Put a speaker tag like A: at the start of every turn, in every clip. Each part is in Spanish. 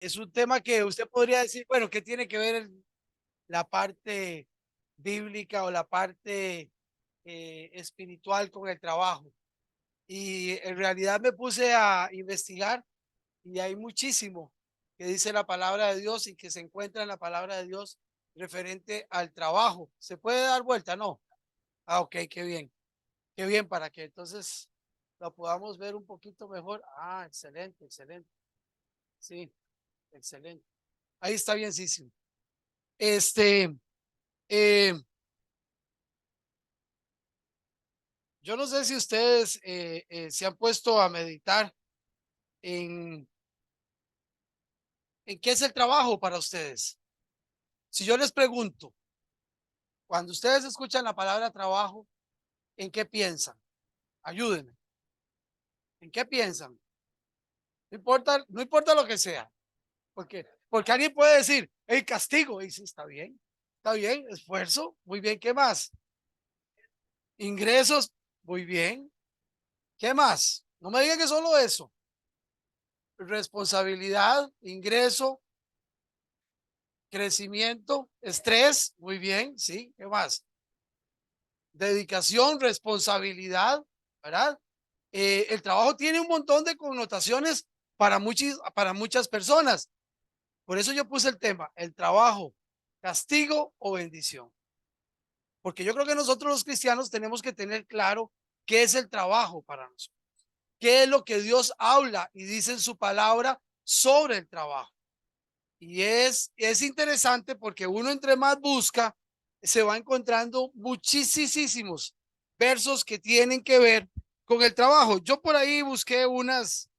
A: Es un tema que usted podría decir, bueno, ¿qué tiene que ver la parte bíblica o la parte espiritual con el trabajo? Y en realidad me puse a investigar y hay muchísimo que dice la palabra de Dios y que se encuentra en la palabra de Dios referente al trabajo. ¿Se puede dar vuelta? No. Ah, ok, qué bien. Qué bien para que entonces lo podamos ver un poquito mejor. Ah, excelente, excelente. Sí, excelente. Ahí está bien, sí, sí. Este, eh, yo no sé si ustedes se han puesto a meditar en, en qué es el trabajo para ustedes. Si yo les pregunto, cuando ustedes escuchan la palabra trabajo, ¿en qué piensan? Ayúdenme. ¿En qué piensan? No importa, no importa lo que sea, porque alguien puede decir, el castigo, y sí, está bien, esfuerzo, muy bien, ¿qué más? Ingresos, muy bien, ¿qué más? No me digan que solo eso. Responsabilidad, ingreso, crecimiento, estrés, muy bien, sí, ¿qué más? Dedicación, responsabilidad, ¿verdad? El trabajo tiene un montón de connotaciones para muchas personas. Por eso yo puse el tema, el trabajo, castigo o bendición. Porque yo creo que nosotros los cristianos tenemos que tener claro qué es el trabajo para nosotros. ¿Qué es lo que Dios habla y dice en su palabra sobre el trabajo? Y es interesante porque uno entre más busca, se va encontrando muchísimos versos que tienen que ver con el trabajo. Yo por ahí busqué unas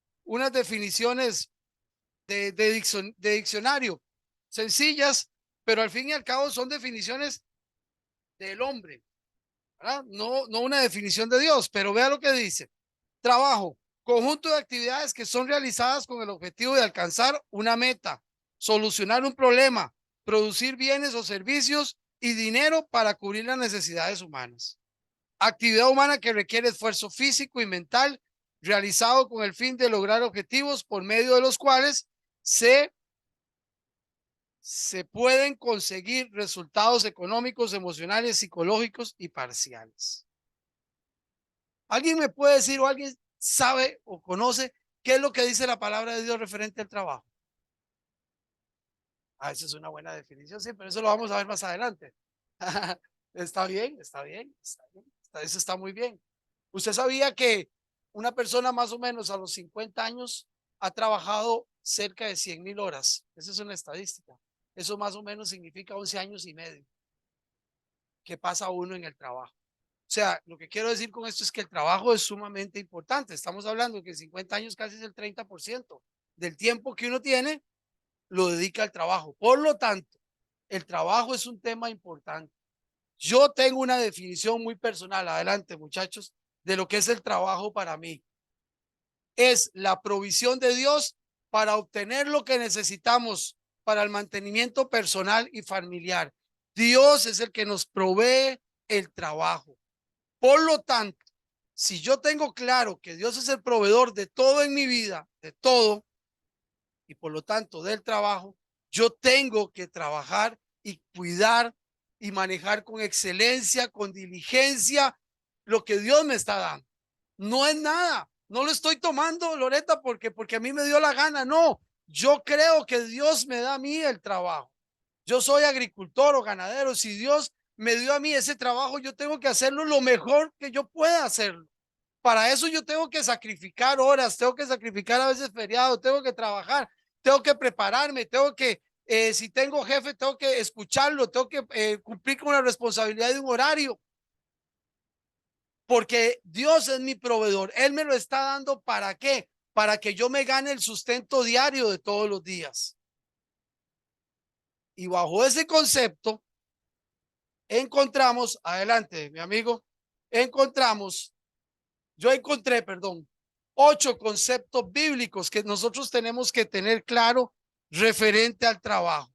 A: definiciones de diccionario sencillas, pero al fin y al cabo son definiciones del hombre, ¿verdad? No una definición de Dios, pero vea lo que dice. Trabajo, conjunto de actividades que son realizadas con el objetivo de alcanzar una meta, solucionar un problema, producir bienes o servicios y dinero para cubrir las necesidades humanas. Actividad humana que requiere esfuerzo físico y mental realizado con el fin de lograr objetivos por medio de los cuales se, se pueden conseguir resultados económicos, emocionales, psicológicos y parciales. ¿Alguien me puede decir o alguien sabe o conoce qué es lo que dice la palabra de Dios referente al trabajo? Ah, esa es una buena definición, sí, pero eso lo vamos a ver más adelante. Está bien, está bien, está bien, eso está muy bien. ¿Usted sabía que una persona más o menos a los 50 años ha trabajado cerca de 100.000 horas? Esa es una estadística. Eso más o menos significa 11 años y medio que pasa uno en el trabajo. O sea, lo que quiero decir con esto es que el trabajo es sumamente importante. Estamos hablando que en 50 años casi es el 30% del tiempo que uno tiene lo dedica al trabajo. Por lo tanto, el trabajo es un tema importante. Yo tengo una definición muy personal, adelante muchachos, de lo que es el trabajo para mí. Es la provisión de Dios para obtener lo que necesitamos para el mantenimiento personal y familiar. Dios es el que nos provee el trabajo. Por lo tanto, si yo tengo claro que Dios es el proveedor de todo en mi vida, de todo, y por lo tanto del trabajo, yo tengo que trabajar y cuidar y manejar con excelencia, con diligencia, lo que Dios me está dando. No es nada, no lo estoy tomando, Loreta, porque a mí me dio la gana, no. Yo creo que Dios me da a mí el trabajo. Yo soy agricultor o ganadero. Si Dios me dio a mí ese trabajo, yo tengo que hacerlo lo mejor que yo pueda hacerlo. Para eso yo tengo que sacrificar horas, tengo que sacrificar a veces feriados, tengo que trabajar, tengo que prepararme, si tengo jefe, tengo que escucharlo, tengo que cumplir con la responsabilidad de un horario, porque Dios es mi proveedor. Él me lo está dando ¿para qué? Para que yo me gane el sustento diario de todos los días. Y bajo ese concepto, encontramos, adelante, mi amigo, encontramos yo encontré, perdón, 8 conceptos bíblicos que nosotros tenemos que tener claro referente al trabajo.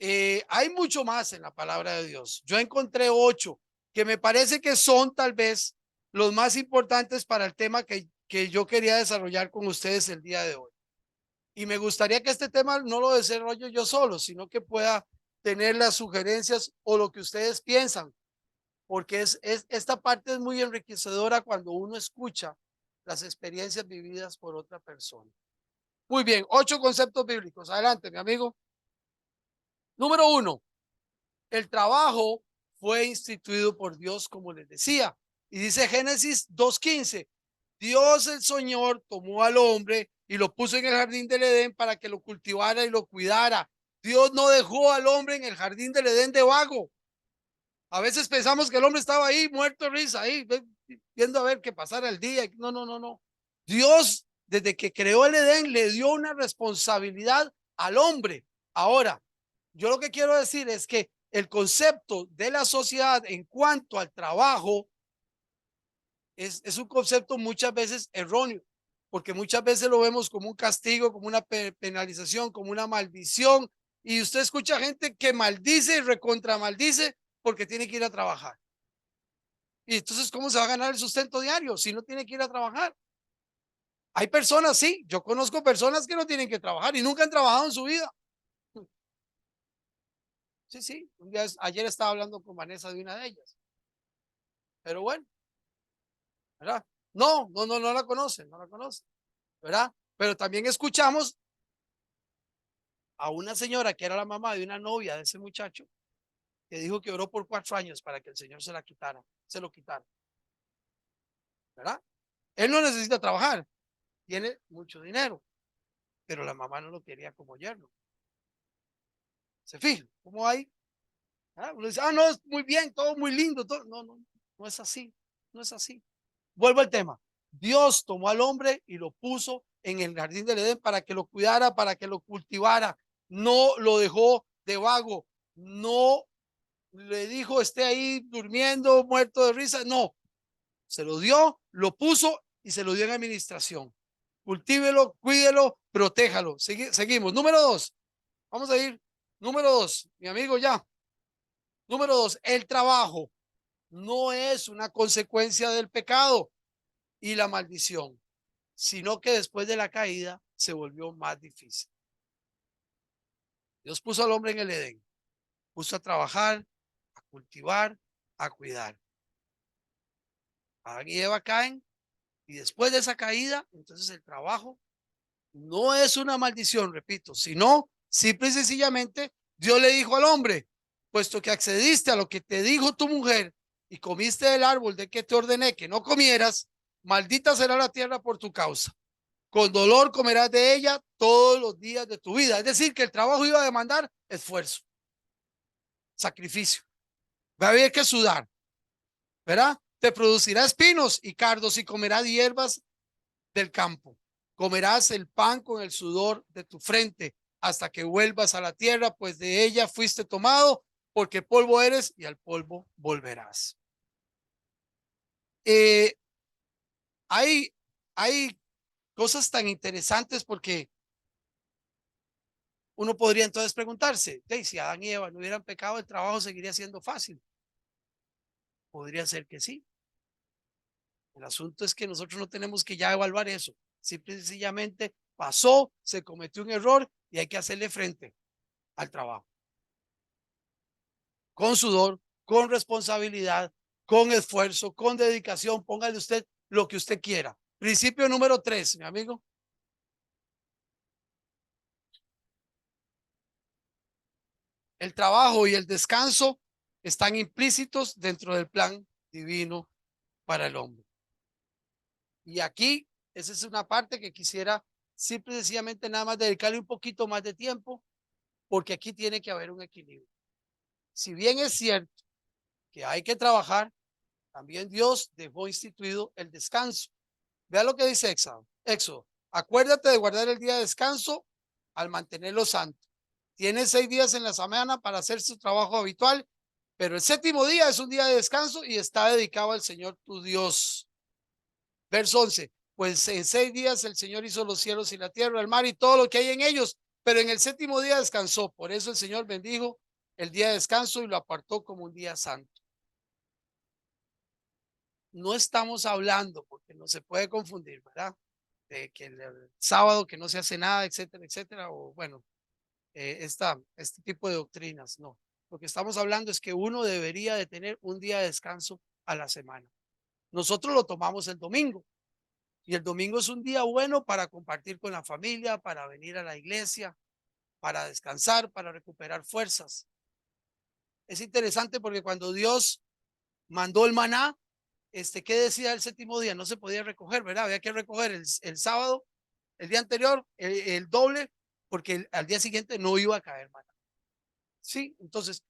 A: Hay mucho más en la palabra de Dios. Yo encontré 8 que me parece que son tal vez los más importantes para el tema que yo quería desarrollar con ustedes el día de hoy. Y me gustaría que este tema no lo desarrollo yo solo, sino que pueda tener las sugerencias o lo que ustedes piensan, porque esta parte es muy enriquecedora cuando uno escucha las experiencias vividas por otra persona. Muy bien, 8 conceptos bíblicos. Adelante, mi amigo. Número 1, el trabajo fue instituido por Dios, como les decía. Y dice Génesis 2:15, Dios el Señor tomó al hombre y lo puso en el jardín del Edén para que lo cultivara y lo cuidara. Dios no dejó al hombre en el jardín del Edén de vago. A veces pensamos que el hombre estaba ahí muerto de risa, ahí viendo a ver qué pasara el día. No, no, no, no. Dios, desde que creó el Edén, le dio una responsabilidad al hombre. Ahora, yo lo que quiero decir es que el concepto de la sociedad en cuanto al trabajo es un concepto muchas veces erróneo, porque muchas veces lo vemos como un castigo, como una penalización, como una maldición. Y usted escucha gente que maldice y recontra maldice porque tiene que ir a trabajar. Y entonces, ¿cómo se va a ganar el sustento diario si no tiene que ir a trabajar? Hay personas, sí, yo conozco personas que no tienen que trabajar y nunca han trabajado en su vida. Sí, sí, ayer estaba hablando con Vanessa de una de ellas. Pero bueno, ¿verdad? No, no, no, no la conocen, no la conocen, ¿verdad? Pero también escuchamos a una señora que era la mamá de una novia de ese muchacho que dijo que oró por 4 años para que el Señor se la quitara, se lo quitara, ¿verdad? Él no necesita trabajar, tiene mucho dinero, pero la mamá no lo quería como yerno. ¿Se fijan? ¿Cómo hay? ¿Ah? Uno dice, no, es muy bien, todo muy lindo, todo. No, no, no es así, no es así. Vuelvo al tema. Dios tomó al hombre y lo puso en el jardín del Edén para que lo cuidara, para que lo cultivara. No lo dejó de vago, no le dijo esté ahí durmiendo, muerto de risa. No, se lo dio, lo puso y se lo dio en administración. Cultívelo, cuídelo, protéjalo. Seguimos. Número 2. Vamos a ir. Número 2. Mi amigo ya. Número 2. El trabajo no es una consecuencia del pecado y la maldición, sino que después de la caída se volvió más difícil. Dios puso al hombre en el Edén, puso a trabajar, a cultivar, a cuidar. Adán y Eva caen y después de esa caída, entonces el trabajo no es una maldición, repito, sino simple y sencillamente Dios le dijo al hombre, puesto que accediste a lo que te dijo tu mujer y comiste del árbol de que te ordené que no comieras, maldita será la tierra por tu causa. Con dolor comerás de ella todos los días de tu vida. Es decir, que el trabajo iba a demandar esfuerzo, sacrificio. Va a haber que sudar, ¿verdad? Te producirá espinos y cardos y comerás hierbas del campo. Comerás el pan con el sudor de tu frente hasta que vuelvas a la tierra, pues de ella fuiste tomado, porque polvo eres y al polvo volverás. Eh, hay, hay cosas tan interesantes porque uno podría entonces preguntarse, si Adán y Eva no hubieran pecado, el trabajo seguiría siendo fácil. Podría ser que sí. El asunto es que nosotros no tenemos que ya evaluar eso. Simple y sencillamente pasó, se cometió un error y hay que hacerle frente al trabajo. Con sudor, con responsabilidad, con esfuerzo, con dedicación. Póngale usted lo que usted quiera. Principio número 3, mi amigo. El trabajo y el descanso están implícitos dentro del plan divino para el hombre. Y aquí, esa es una parte que quisiera simple y sencillamente nada más dedicarle un poquito más de tiempo, porque aquí tiene que haber un equilibrio. Si bien es cierto que hay que trabajar, también Dios dejó instituido el descanso. Vea lo que dice Éxodo. Acuérdate de guardar el día de descanso al mantenerlo santo. Tienes 6 días en la semana para hacer su trabajo habitual, pero el séptimo día es un día de descanso y está dedicado al Señor tu Dios. Verso 11. Pues en 6 días el Señor hizo los cielos y la tierra, el mar y todo lo que hay en ellos, pero en el séptimo día descansó. Por eso el Señor bendijo el día de descanso y lo apartó como un día santo. No estamos hablando, porque no se puede confundir, ¿verdad? que el sábado que no se hace nada, etcétera, etcétera, o bueno, este tipo de doctrinas, no. Lo que estamos hablando es que uno debería de tener un día de descanso a la semana. Nosotros lo tomamos el domingo y el domingo es un día bueno para compartir con la familia, para venir a la iglesia, para descansar, para recuperar fuerzas. Es interesante porque cuando Dios mandó el maná, ¿qué decía el séptimo día? No se podía recoger, ¿verdad? Había que recoger el sábado, el día anterior, el doble, porque al día siguiente no iba a caer maná. Sí, entonces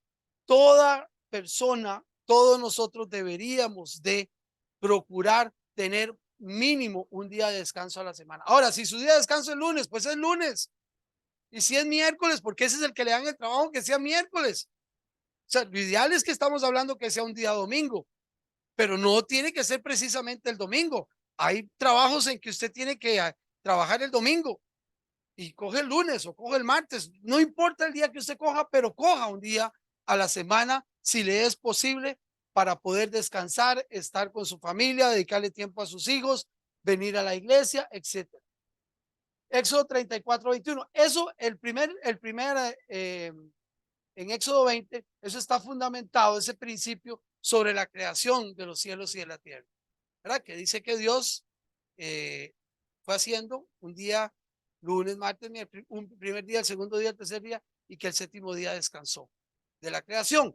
A: toda persona, todos nosotros deberíamos de procurar tener mínimo un día de descanso a la semana. Ahora, si su día de descanso es lunes, pues es lunes. Y si es miércoles, porque ese es el que le dan el trabajo, que sea miércoles. O sea, lo ideal es que estamos hablando que sea un día domingo, pero no tiene que ser precisamente el domingo. Hay trabajos en que usted tiene que trabajar el domingo y coge el lunes o coge el martes. No importa el día que usted coja, pero coja un día a la semana si le es posible para poder descansar, estar con su familia, dedicarle tiempo a sus hijos, venir a la iglesia, etcétera. Éxodo 34:21. Eso, en Éxodo 20, eso está fundamentado, ese principio sobre la creación de los cielos y de la tierra, ¿verdad? Que dice que Dios eh, fue haciendo un día, lunes, martes, un primer día, el segundo día, el tercer día, y que el séptimo día descansó de la creación.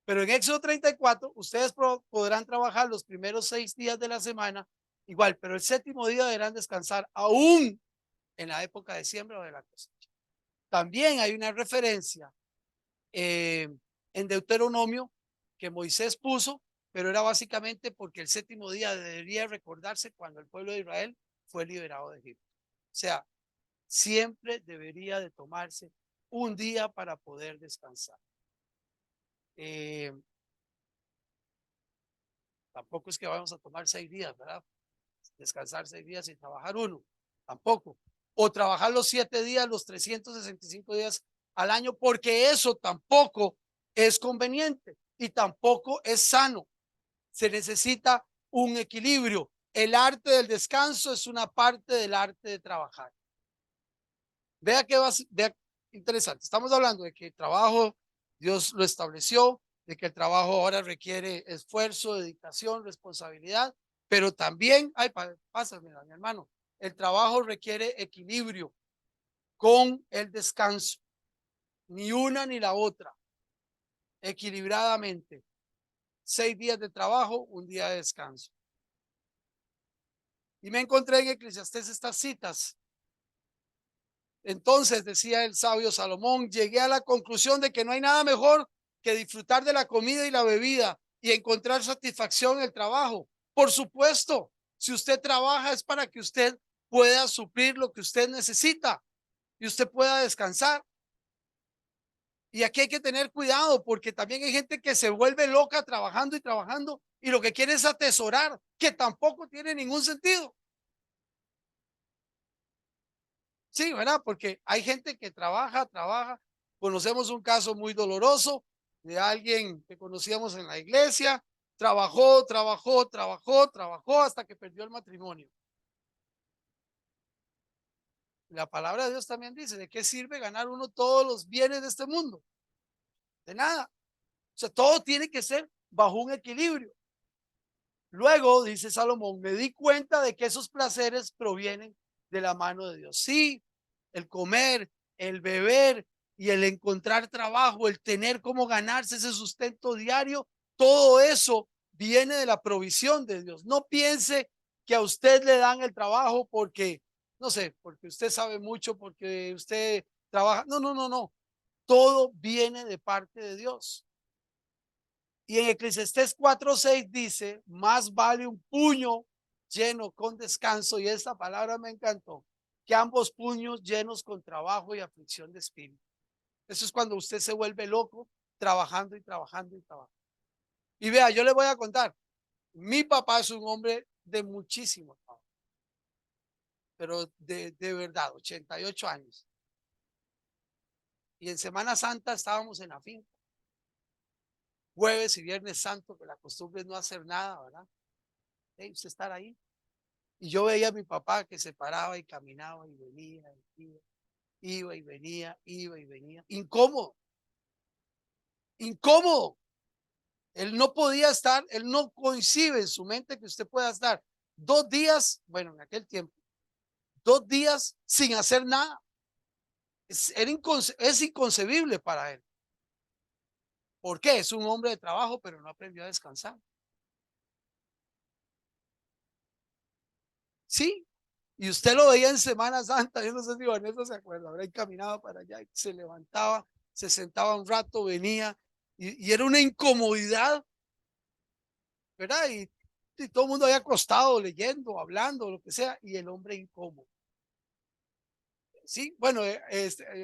A: Pero en Éxodo 34, ustedes podrán trabajar los primeros 6 días de la semana, igual, pero el séptimo día deberán descansar aún en la época de siembra o de la cosecha. También hay una referencia en Deuteronomio que Moisés puso, pero era básicamente porque el séptimo día debería recordarse cuando el pueblo de Israel fue liberado de Egipto. O sea, siempre debería de tomarse un día para poder descansar. Tampoco es que vamos a tomar 6 días, ¿verdad? Descansar 6 días y trabajar uno, tampoco. O trabajar los 7 días, los 365 días al año, porque eso tampoco es conveniente y tampoco es sano. Se necesita un equilibrio. El arte del descanso es una parte del arte de trabajar. Vea que vea interesante. Estamos hablando de que el trabajo Dios lo estableció, de que el trabajo ahora requiere esfuerzo, dedicación, responsabilidad, pero también, ay, pásame, mi hermano, el trabajo requiere equilibrio con el descanso, ni una ni la otra, equilibradamente. 6 días de trabajo, un día de descanso. Y me encontré en Eclesiastés estas citas. Entonces, decía el sabio Salomón, llegué a la conclusión de que no hay nada mejor que disfrutar de la comida y la bebida y encontrar satisfacción en el trabajo. Por supuesto, si usted trabaja es para que usted pueda suplir lo que usted necesita y usted pueda descansar. Y aquí hay que tener cuidado porque también hay gente que se vuelve loca trabajando y trabajando y lo que quiere es atesorar, que tampoco tiene ningún sentido. Sí, ¿verdad? Porque hay gente que trabaja. Conocemos un caso muy doloroso de alguien que conocíamos en la iglesia. Trabajó hasta que perdió el matrimonio. La palabra de Dios también dice, ¿de qué sirve ganar uno todos los bienes de este mundo? De nada. O sea, todo tiene que ser bajo un equilibrio. Luego, dice Salomón, me di cuenta de que esos placeres provienen de la mano de Dios. Sí, el comer, el beber y el encontrar trabajo, el tener cómo ganarse ese sustento diario, todo eso viene de la provisión de Dios. No piense que a usted le dan el trabajo porque, no sé, porque usted sabe mucho, porque usted trabaja. No, no, no, no. Todo viene de parte de Dios. Y en Eclesiastés 4:6 dice, más vale un puño lleno con descanso, y esta palabra me encantó, que ambos puños llenos con trabajo y aflicción de espíritu. Eso es cuando usted se vuelve loco trabajando y trabajando y trabajando. Y vea, yo le voy a contar, mi papá es un hombre de muchísimo trabajo, pero de verdad, 88 años. Y en Semana Santa estábamos en la finca, jueves y viernes santo, que la costumbre es no hacer nada, ¿verdad? Usted estar ahí. Y yo veía a mi papá que se paraba y caminaba y venía, iba y venía, iba y venía. Incómodo, incómodo. Él no podía estar, él no coincide en su mente que usted pueda estar 2 días, bueno, en aquel tiempo, 2 días sin hacer nada. Es inconcebible para él. ¿Por qué? Es un hombre de trabajo, pero no aprendió a descansar. Sí, y usted lo veía en Semana Santa, yo no sé si Vanessa se acuerda, ahora caminaba para allá, y se levantaba, se sentaba un rato, venía, y era una incomodidad, ¿verdad? Y todo el mundo había acostado, leyendo, hablando, lo que sea, y el hombre incómodo. Sí, bueno,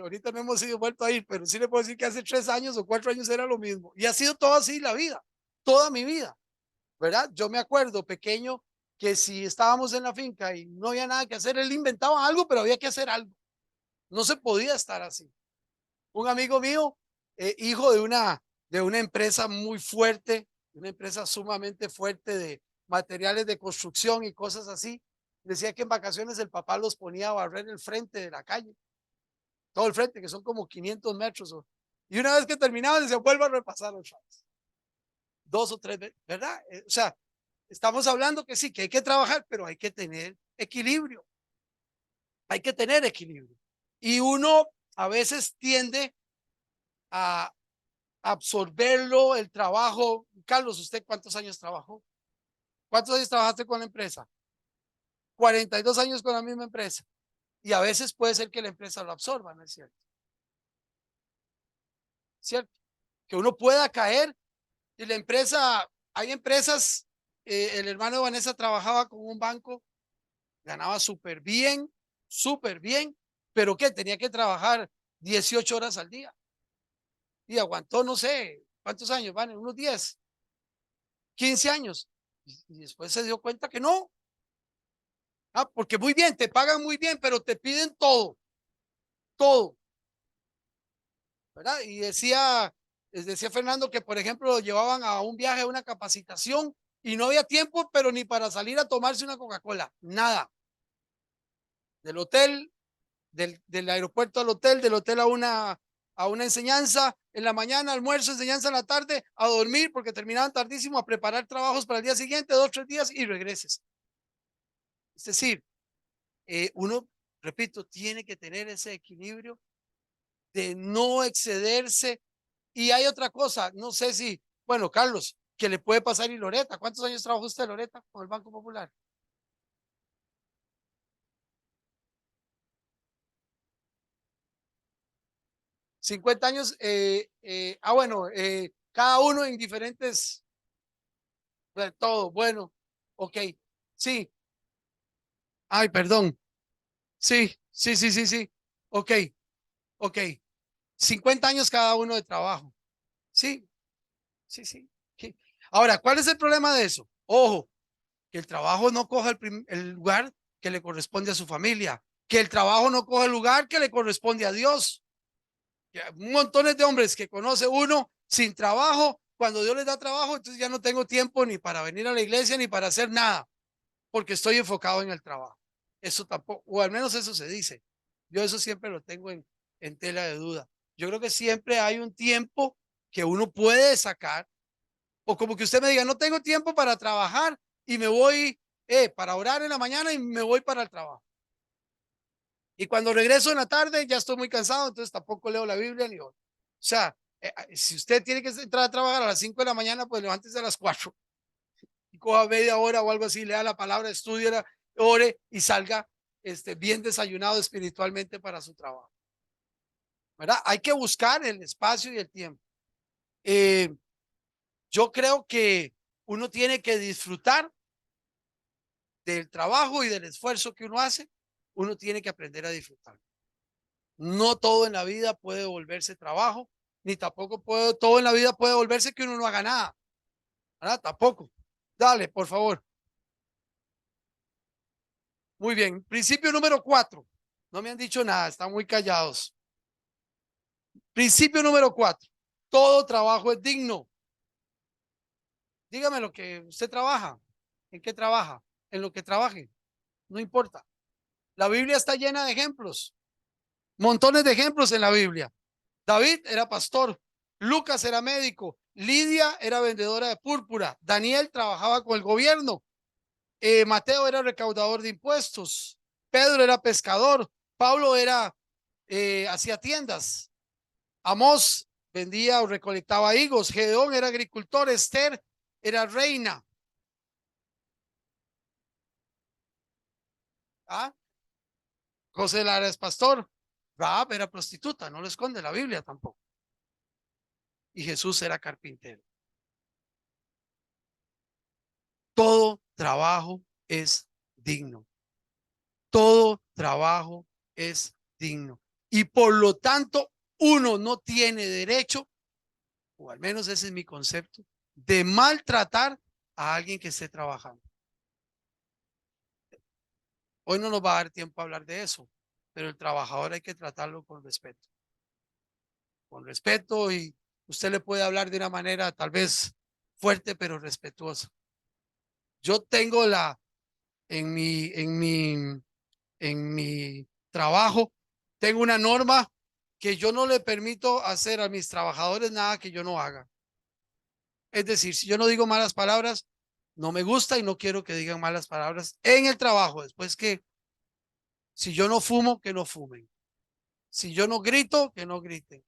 A: ahorita no hemos sido vuelto a ir, pero sí le puedo decir que hace 3 años o 4 años era lo mismo. Y ha sido todo así la vida, toda mi vida, ¿verdad? Yo me acuerdo pequeño que si estábamos en la finca y no había nada que hacer, él inventaba algo, pero había que hacer algo. No se podía estar así. Un amigo mío, hijo de una empresa muy fuerte, una empresa sumamente fuerte de materiales de construcción y cosas así, decía que en vacaciones el papá los ponía a barrer el frente de la calle, todo el frente, que son como 500 metros. Y una vez que terminaban, decía, vuelvo a repasar otra vez. 2 o 3 veces, ¿verdad? O sea, estamos hablando que sí, que hay que trabajar, pero hay que tener equilibrio. Hay que tener equilibrio. Y uno a veces tiende a absorberlo, el trabajo. Carlos, ¿usted cuántos años trabajó? ¿Cuántos años trabajaste con la empresa? 42 años con la misma empresa. Y a veces puede ser que la empresa lo absorba, ¿no es cierto? ¿Cierto? Que uno pueda caer y la empresa, hay empresas, el hermano de Vanessa trabajaba con un banco, ganaba súper bien, pero ¿qué? Tenía que trabajar 18 horas al día y aguantó, no sé, ¿cuántos años van? Unos 10, 15 años. Y después se dio cuenta que no. Porque muy bien, te pagan muy bien, pero te piden todo, todo, ¿verdad? Y decía Fernando que, por ejemplo, lo llevaban a un viaje, a una capacitación y no había tiempo, pero ni para salir a tomarse una Coca-Cola, nada. Del hotel, del aeropuerto al hotel, del hotel a una enseñanza, en la mañana, almuerzo, enseñanza en la tarde, a dormir porque terminaban tardísimo, a preparar trabajos para el día siguiente, 2 o 3 días y regreses. Es decir, uno, repito, tiene que tener ese equilibrio de no excederse. Y hay otra cosa, no sé si, bueno, Carlos, que le puede pasar y Loreta. ¿Cuántos años trabajó usted, Loreta, con el Banco Popular? 50 años. Bueno, cada uno en diferentes, todo, bueno, ok, sí, ay, perdón, sí, sí, sí, sí, sí, ok, ok, 50 años cada uno de trabajo, sí, sí, sí. Sí. Ahora, ¿cuál es el problema de eso? Ojo, que el trabajo no coja el lugar que le corresponde a su familia, que el trabajo no coja el lugar que le corresponde a Dios. Montones de hombres que conoce uno sin trabajo, cuando Dios les da trabajo, entonces ya no tengo tiempo ni para venir a la iglesia ni para hacer nada, porque estoy enfocado en el trabajo. Eso tampoco, o al menos eso se dice. Yo eso siempre lo tengo en tela de duda. Yo creo que siempre hay un tiempo que uno puede sacar, o como que usted me diga, no tengo tiempo para trabajar y me voy para orar en la mañana y me voy para el trabajo. Y cuando regreso en la tarde ya estoy muy cansado, entonces tampoco leo la Biblia ni oro. O sea, si usted tiene que entrar a trabajar a las 5 de la mañana, pues levántese a las 4 y coja media hora o algo así, lea la palabra, estudie, ore y salga bien desayunado espiritualmente para su trabajo. ¿Verdad? Hay que buscar el espacio y el tiempo. Eh, yo creo que uno tiene que disfrutar del trabajo y del esfuerzo que uno hace. Uno tiene que aprender a disfrutar. No todo en la vida puede volverse trabajo, ni tampoco todo en la vida puede volverse que uno no haga nada, ¿verdad? Tampoco. Dale, por favor. Muy bien. Principio número 4. No me han dicho nada, están muy callados. Principio número 4. Todo trabajo es digno. Dígame lo que usted trabaja. ¿En qué trabaja? En lo que trabaje. no importa. La Biblia está llena de ejemplos, montones de ejemplos en la Biblia. David era pastor, Lucas era médico, Lidia era vendedora de púrpura, Daniel trabajaba con el gobierno, Mateo era recaudador de impuestos, Pedro era pescador, Pablo era hacía tiendas, Amós vendía o recolectaba higos, Gedeón era agricultor, Esther era reina. ¿Ah? José Lara es pastor, Rahab era prostituta, no lo esconde la Biblia tampoco. Y Jesús era carpintero. Todo trabajo es digno. Todo trabajo es digno. Y por lo tanto, uno no tiene derecho, o al menos ese es mi concepto, de maltratar a alguien que esté trabajando. Hoy no nos va a dar tiempo a hablar de eso, pero el trabajador hay que tratarlo con respeto. Con respeto, y usted le puede hablar de una manera tal vez fuerte, pero respetuosa. Yo tengo en mi trabajo, tengo una norma que yo no le permito hacer a mis trabajadores nada que yo no haga. Es decir, si yo no digo malas palabras, no me gusta y no quiero que digan malas palabras en el trabajo. Después que si yo no fumo, que no fumen. Si yo no grito, que no griten.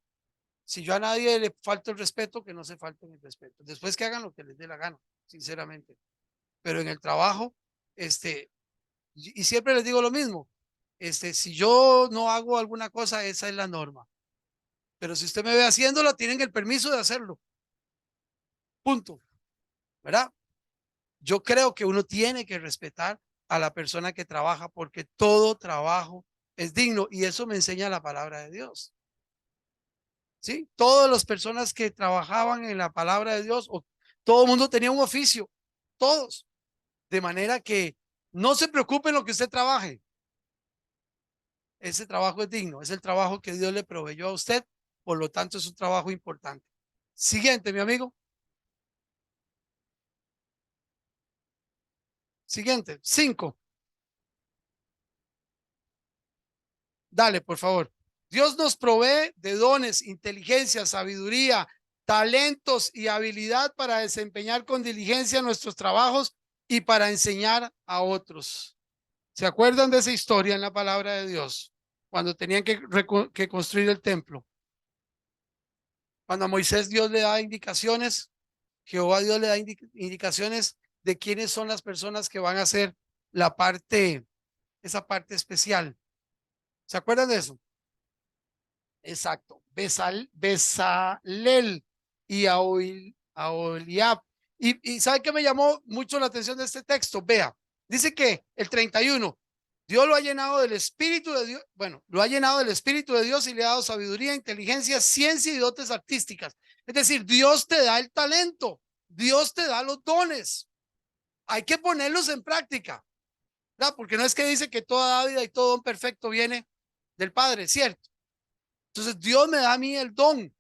A: Si yo a nadie le falto el respeto, que no se falten el respeto. Después que hagan lo que les dé la gana, sinceramente. Pero en el trabajo, y siempre les digo lo mismo, si yo no hago alguna cosa, esa es la norma. Pero si usted me ve haciéndola, tienen el permiso de hacerlo. Punto. ¿Verdad? Yo creo que uno tiene que respetar a la persona que trabaja, porque todo trabajo es digno, y eso me enseña la palabra de Dios. ¿Sí? Todas las personas que trabajaban en la palabra de Dios, o todo el mundo tenía un oficio, todos, de manera que no se preocupe en lo que usted trabaje. Ese trabajo es digno, es el trabajo que Dios le proveyó a usted, por lo tanto es un trabajo importante. Siguiente, mi amigo. Siguiente, 5. Dale, por favor. Dios nos provee de dones, inteligencia, sabiduría, talentos y habilidad para desempeñar con diligencia nuestros trabajos y para enseñar a otros. ¿Se acuerdan de esa historia en la palabra de Dios? Cuando tenían que construir el templo. Cuando a Moisés Dios le da indicaciones, Jehová Dios le da indicaciones de quiénes son las personas que van a hacer esa parte especial. ¿Se acuerdan de eso? Exacto. Besalel y Aholiab. Y ¿sabe qué me llamó mucho la atención de este texto? Vea, dice que el 31, Dios lo ha llenado del Espíritu de Dios, bueno, lo ha llenado del Espíritu de Dios y le ha dado sabiduría, inteligencia, ciencia y dotes artísticas. Es decir, Dios te da el talento, Dios te da los dones. Hay que ponerlos en práctica, ¿verdad? Porque no es que dice que toda vida y todo don perfecto viene del Padre, ¿cierto? Entonces Dios me da a mí el don.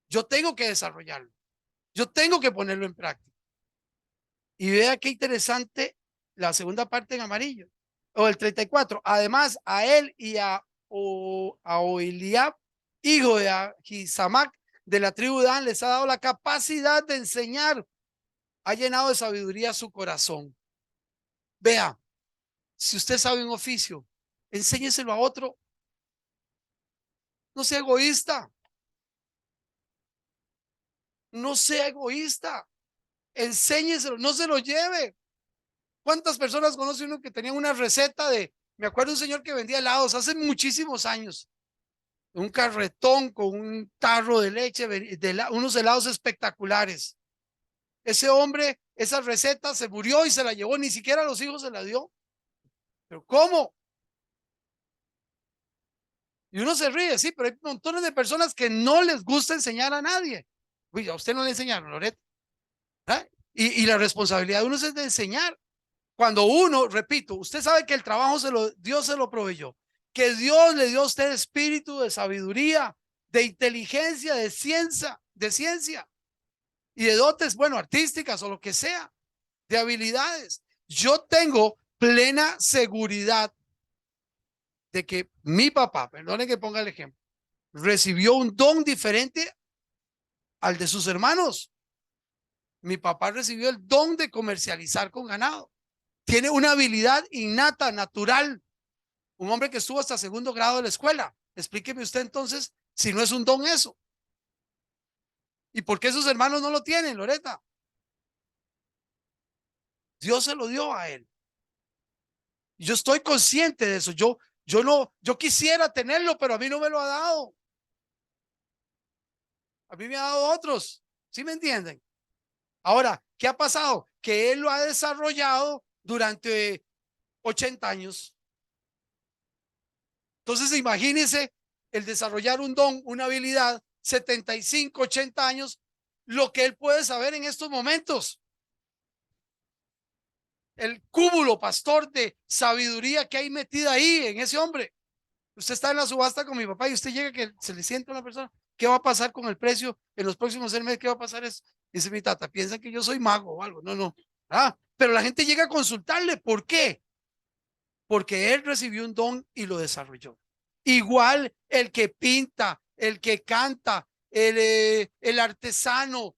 A: Yo tengo que desarrollarlo. Yo tengo que ponerlo en práctica. Y vea qué interesante la segunda parte en amarillo. O el 34. Además, a él y a Oholiab, hijo de Ahisamac, de la tribu de Dan, les ha dado la capacidad de enseñar. Ha llenado de sabiduría su corazón. Vea, si usted sabe un oficio, enséñeselo a otro. No sea egoísta. No sea egoísta. Enséñeselo, no se lo lleve. ¿Cuántas personas conoce uno que tenían una receta me acuerdo un señor que vendía helados hace muchísimos años, un carretón con un tarro de leche, unos helados espectaculares. Ese hombre, esa receta se murió y se la llevó, ni siquiera a los hijos se la dio. ¿Pero cómo? Y uno se ríe, sí, pero hay montones de personas que no les gusta enseñar a nadie. Uy, a usted no le enseñaron, Loret. ¿Ah? Y la responsabilidad de uno es de enseñar. Cuando uno, repito, usted sabe que el trabajo Dios se lo proveyó, que Dios le dio a usted espíritu de sabiduría, de inteligencia, de ciencia y de dotes, bueno, artísticas o lo que sea, de habilidades. Yo tengo plena seguridad de que mi papá, perdone que ponga el ejemplo, recibió un don diferente al de sus hermanos. Mi papá recibió el don de comercializar con ganado. Tiene una habilidad innata, natural. Un hombre que estuvo hasta segundo grado de la escuela. Explíqueme usted entonces si no es un don eso. ¿Y por qué sus hermanos no lo tienen, Loreta? Dios se lo dio a él. Yo estoy consciente de eso. Yo quisiera tenerlo, pero a mí no me lo ha dado. A mí me ha dado otros. ¿Sí me entienden? Ahora, ¿qué ha pasado? Que él lo ha desarrollado durante 80 años. Entonces, imagínense el desarrollar un don, una habilidad, 75, 80 años, lo que él puede saber en estos momentos. El cúmulo, pastor, de sabiduría que hay metida ahí en ese hombre. Usted está en la subasta con mi papá y usted llega que se le siente a una persona. ¿Qué va a pasar con el precio en los próximos 6 meses? ¿Qué va a pasar? Dice mi tata, piensan que yo soy mago o algo. No, no. Pero la gente llega a consultarle. ¿Por qué? Porque él recibió un don y lo desarrolló. Igual el que pinta, el que canta, el artesano,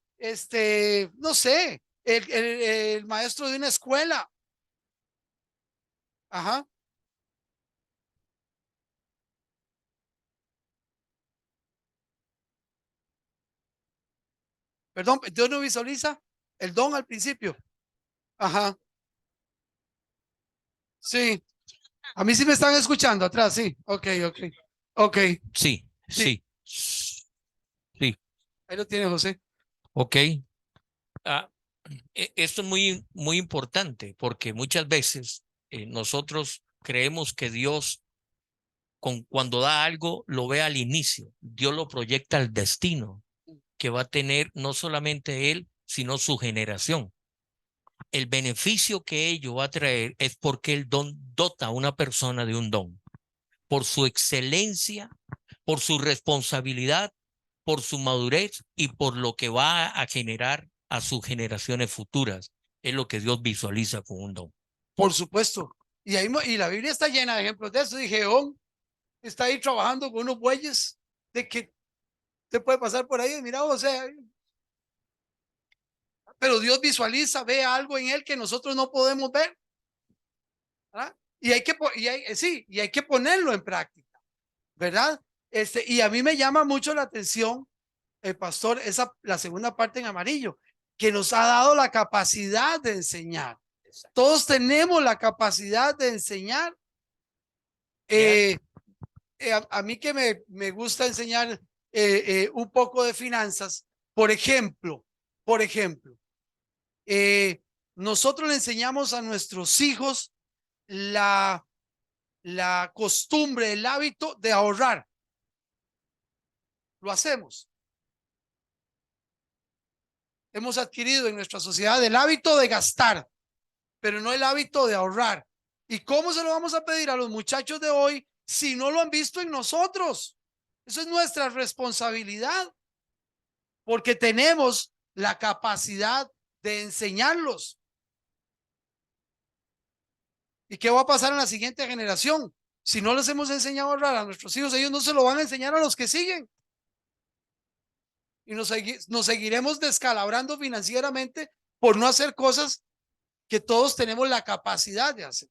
A: no sé, el maestro de una escuela. Ajá. Perdón, Dios no visualiza el don al principio. Ajá. Sí. A mí sí me están escuchando atrás, sí. Ok, ok. Ok.
B: Sí,
A: Sí.
B: sí, sí.
A: Ahí lo tiene José.
B: Ok. Ah, esto es muy, muy importante porque muchas veces nosotros creemos que Dios, cuando da algo, lo ve al inicio. Dios lo proyecta al destino que va a tener no solamente él, sino su generación. El beneficio que ello va a traer es porque el don dota a una persona de un don, por su excelencia, por su responsabilidad, por su madurez y por lo que va a generar a sus generaciones futuras. Es lo que Dios visualiza con un don.
A: Por supuesto. Y la Biblia está llena de ejemplos de eso. Dije, está ahí trabajando con unos bueyes de que te puede pasar por ahí. Mira, o sea, pero Dios visualiza, ve algo en él que nosotros no podemos ver. ¿Verdad? Sí, y hay que ponerlo en práctica, ¿verdad? Y a mí me llama mucho la atención, el pastor, la segunda parte en amarillo, que nos ha dado la capacidad de enseñar. Todos tenemos la capacidad de enseñar. A mí que me gusta enseñar un poco de finanzas, por ejemplo, eh, nosotros le enseñamos a nuestros hijos la costumbre, el hábito de ahorrar. Lo hacemos. Hemos adquirido en nuestra sociedad el hábito de gastar, pero no el hábito de ahorrar. ¿Y cómo se lo vamos a pedir a los muchachos de hoy si no lo han visto en nosotros? Eso es nuestra responsabilidad, porque tenemos la capacidad de enseñarlos. ¿Y qué va a pasar en la siguiente generación? Si no les hemos enseñado a ahorrar a nuestros hijos, ellos no se lo van a enseñar a los que siguen. Y nos seguiremos descalabrando financieramente por no hacer cosas que todos tenemos la capacidad de hacer.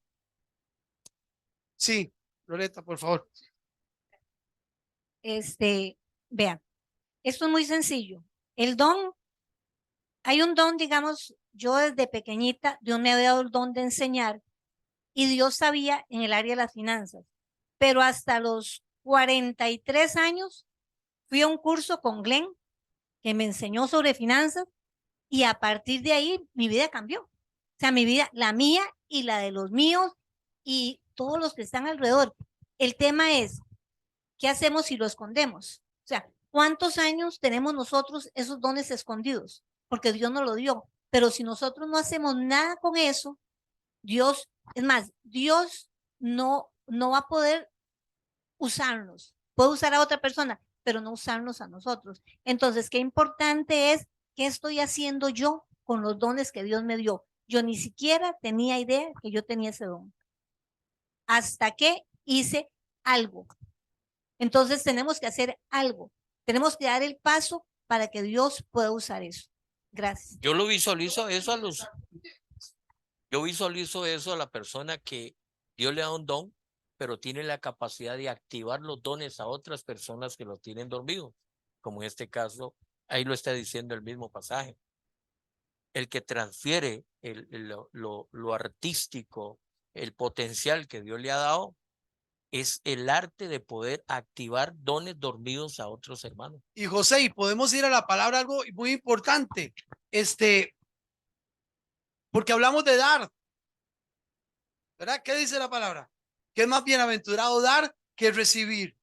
A: Sí, Loreta, por favor.
C: Vean, esto es muy sencillo. El don, hay un don, digamos, yo desde pequeñita, Dios me había dado el don de enseñar y Dios sabía en el área de las finanzas. Pero hasta los 43 años fui a un curso con Glenn que me enseñó sobre finanzas y a partir de ahí mi vida cambió. O sea, mi vida, la mía y la de los míos y todos los que están alrededor. El tema es, ¿qué hacemos si lo escondemos? O sea, ¿cuántos años tenemos nosotros esos dones escondidos? Porque Dios nos lo dio. Pero si nosotros no hacemos nada con eso, Dios, es más, Dios no va a poder usarnos. Puede usar a otra persona, pero no usarnos a nosotros. Entonces, qué importante es qué estoy haciendo yo con los dones que Dios me dio. Yo ni siquiera tenía idea que yo tenía ese don. Hasta que hice algo. Entonces tenemos que hacer algo. Tenemos que dar el paso para que Dios pueda usar eso. Gracias.
B: Yo lo visualizo eso a los, yo visualizo eso a la persona que Dios le da un don, pero tiene la capacidad de activar los dones a otras personas que lo tienen dormido, como en este caso, ahí lo está diciendo el mismo pasaje. El que transfiere lo artístico, el potencial que Dios le ha dado, es el arte de poder activar dones dormidos a otros hermanos.
A: Y José, y podemos ir a la palabra, algo muy importante, porque hablamos de dar, ¿verdad? ¿Qué dice la palabra? Que es más bienaventurado dar que recibir.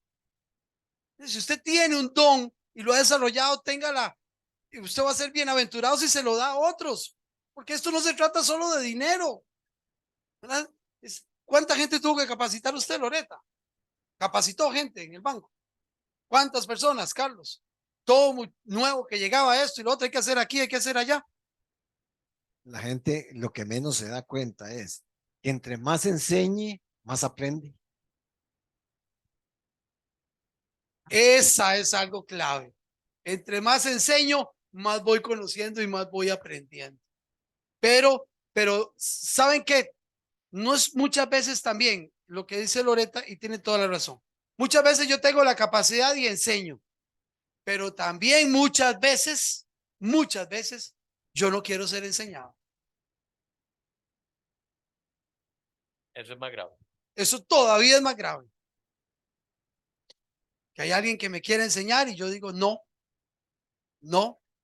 A: Si usted tiene un don y lo ha desarrollado, téngala, y usted va a ser bienaventurado si se lo da a otros, porque esto no se trata solo de dinero, ¿verdad? ¿Cuánta gente tuvo que capacitar usted, Loreta? Capacitó gente en el banco. ¿Cuántas personas, Carlos? Todo muy nuevo que llegaba a esto y lo otro hay que hacer aquí, hay que hacer allá.
D: La gente lo que menos se da cuenta es que entre más enseñe, más aprende.
A: Esa es algo clave. Entre más enseño, más voy conociendo y más voy aprendiendo. Pero, ¿saben qué? No es muchas veces también lo que dice Loreta y tiene toda la razón. Muchas veces yo tengo la capacidad y enseño, pero también muchas veces yo no quiero ser enseñado.
B: Eso es más grave.
A: Eso todavía es más grave. Que hay alguien que me quiere enseñar y yo digo no,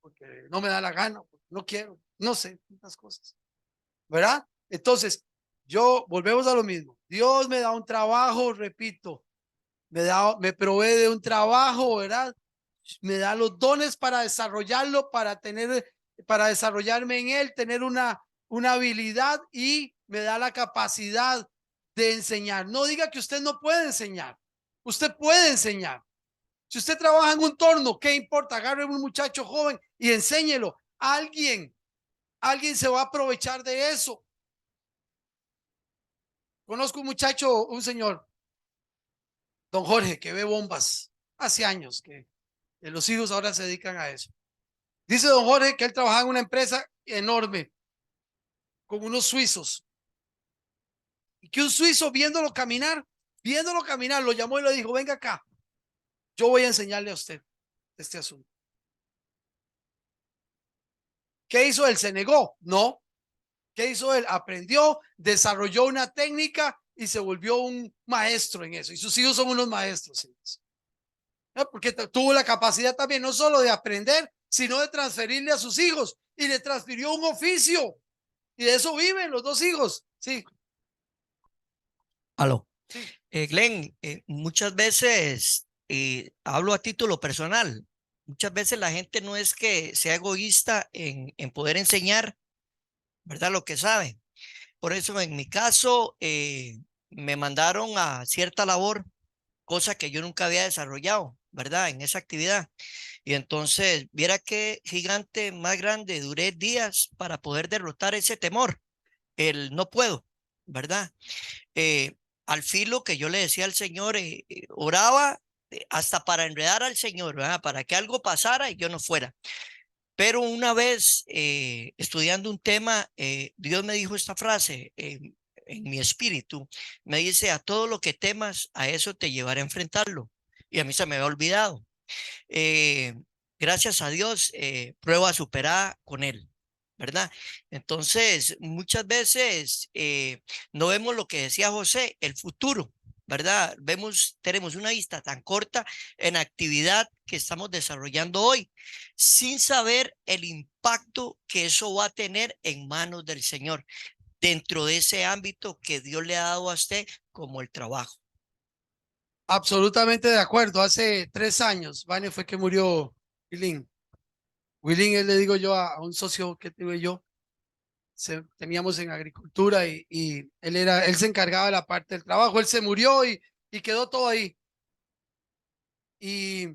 A: porque no me da la gana, no quiero, no sé, muchas cosas, ¿verdad? Entonces, volvemos a lo mismo. Dios me da un trabajo, repito, me provee de un trabajo, ¿verdad? Me da los dones para desarrollarlo, para desarrollarme en él, tener una habilidad y me da la capacidad de enseñar. No diga que usted no puede enseñar. Usted puede enseñar. Si usted trabaja en un torno, ¿qué importa? Agarre a un muchacho joven y enséñelo. Alguien se va a aprovechar de eso. Conozco un muchacho, un señor, don Jorge, que ve bombas hace años, que los hijos ahora se dedican a eso. Dice don Jorge que él trabajaba en una empresa enorme con unos suizos y que un suizo viéndolo caminar, lo llamó y le dijo: venga acá, yo voy a enseñarle a usted este asunto. ¿Qué hizo él? ¿Se negó? No. ¿Qué hizo él? Aprendió, desarrolló una técnica y se volvió un maestro en eso. Y sus hijos son unos maestros. Porque tuvo la capacidad también no solo de aprender, sino de transferirle a sus hijos. Y le transfirió un oficio. Y de eso viven los dos hijos. Sí.
E: Aló.
A: Sí.
E: Glenn, muchas veces, hablo a título personal, muchas veces la gente no es que sea egoísta en poder enseñar, ¿verdad? Lo que sabe. Por eso en mi caso, me mandaron a cierta labor, cosa que yo nunca había desarrollado, ¿verdad? En esa actividad. Y entonces, viera qué gigante más grande, duré días para poder derrotar ese temor, el no puedo, ¿verdad? eh, Al filo que yo le decía al Señor, oraba hasta para enredar al Señor, ¿verdad? Para que algo pasara y yo no fuera. Pero una vez estudiando un tema, Dios me dijo esta frase en mi espíritu. Me dice: a todo lo que temas, a eso te llevaré a enfrentarlo. Y a mí se me había olvidado. Eh, Gracias a Dios, prueba superada con él, ¿verdad? Entonces, muchas veces no vemos lo que decía José, el futuro, ¿verdad? Tenemos una vista tan corta en actividad que estamos desarrollando hoy, sin saber el impacto que eso va a tener en manos del Señor, dentro de ese ámbito que Dios le ha dado a usted como el trabajo.
A: Absolutamente de acuerdo. Hace 3 años, Vane, fue que murió Willing. Willing, él le digo yo a un socio que tuve yo, teníamos en agricultura y él se encargaba de la parte del trabajo. Él se murió y quedó todo ahí. Y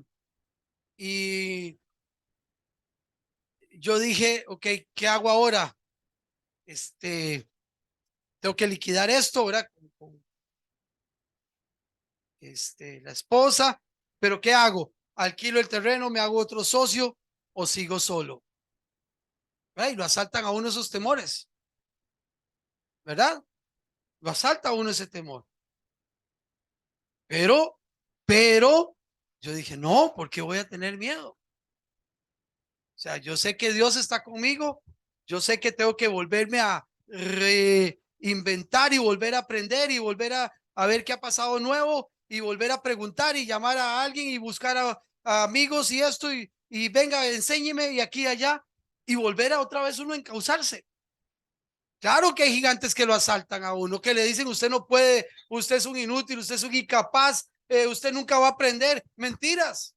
A: yo dije: ok, ¿qué hago ahora? tengo que liquidar esto, ¿verdad? La esposa, pero ¿qué hago? ¿Alquilo el terreno, me hago otro socio o sigo solo? ¿Verdad? Y lo asaltan a uno esos temores, ¿verdad? Lo asalta a uno ese temor. Pero, yo dije, no, ¿por qué voy a tener miedo? O sea, yo sé que Dios está conmigo, yo sé que tengo que volverme a reinventar y volver a aprender y volver a ver qué ha pasado nuevo y volver a preguntar y llamar a alguien y buscar a amigos y esto y venga, enséñeme y aquí y allá y volver a otra vez uno encauzarse. Claro que hay gigantes que lo asaltan a uno, que le dicen usted no puede, usted es un inútil, usted es un incapaz, usted nunca va a aprender. Mentiras.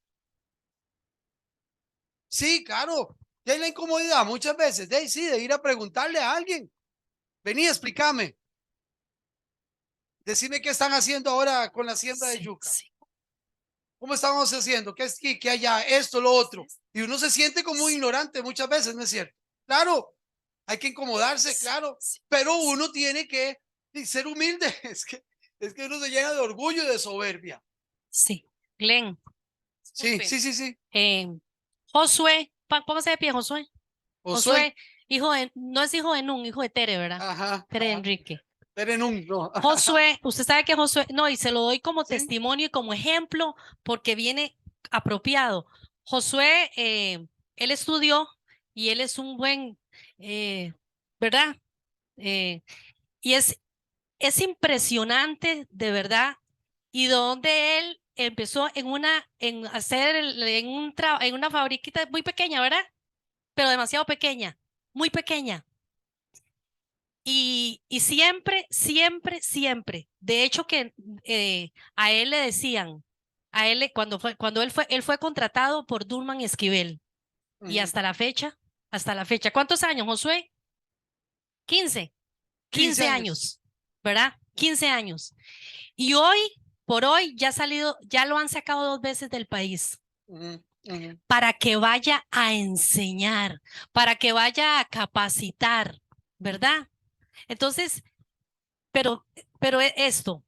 A: Sí, claro. Y hay la incomodidad muchas veces de ir a preguntarle a alguien. Vení, explícame. Decime qué están haciendo ahora con la siembra de yuca. ¿Cómo estamos haciendo? ¿Qué es aquí? ¿Qué allá? Esto, lo otro. Y uno se siente como un ignorante muchas veces, ¿no es cierto? Claro, hay que incomodarse, claro, pero uno tiene que ser humilde. Es que uno se llena de orgullo y de soberbia.
F: Sí, Glenn.
A: Sí,
F: disculpe.
A: sí.
F: Josué, póngase de pie, Josué.
A: Josué.
F: Hijo de, no es hijo de Nun, hijo de Tere, ¿verdad?
A: Ajá.
F: Tere Enrique.
A: No.
F: Josué, usted sabe que Josué, no, y se lo doy como
A: Sí.
F: testimonio y como ejemplo porque viene apropiado. Josué, él estudió y él es un buen, ¿verdad? Y es impresionante, de verdad, y donde él empezó en hacer, en una fabriquita muy pequeña, ¿verdad? Pero demasiado pequeña, muy pequeña. Y siempre, de hecho que a él le decían, cuando él fue contratado por Durman Esquivel, y hasta la fecha, ¿cuántos años, Josué? 15
A: 15
F: años, ¿verdad? 15 años. Y hoy, por hoy, ya lo han sacado 2 veces del país para que vaya a enseñar, para que vaya a capacitar, ¿verdad? Entonces, pero esto,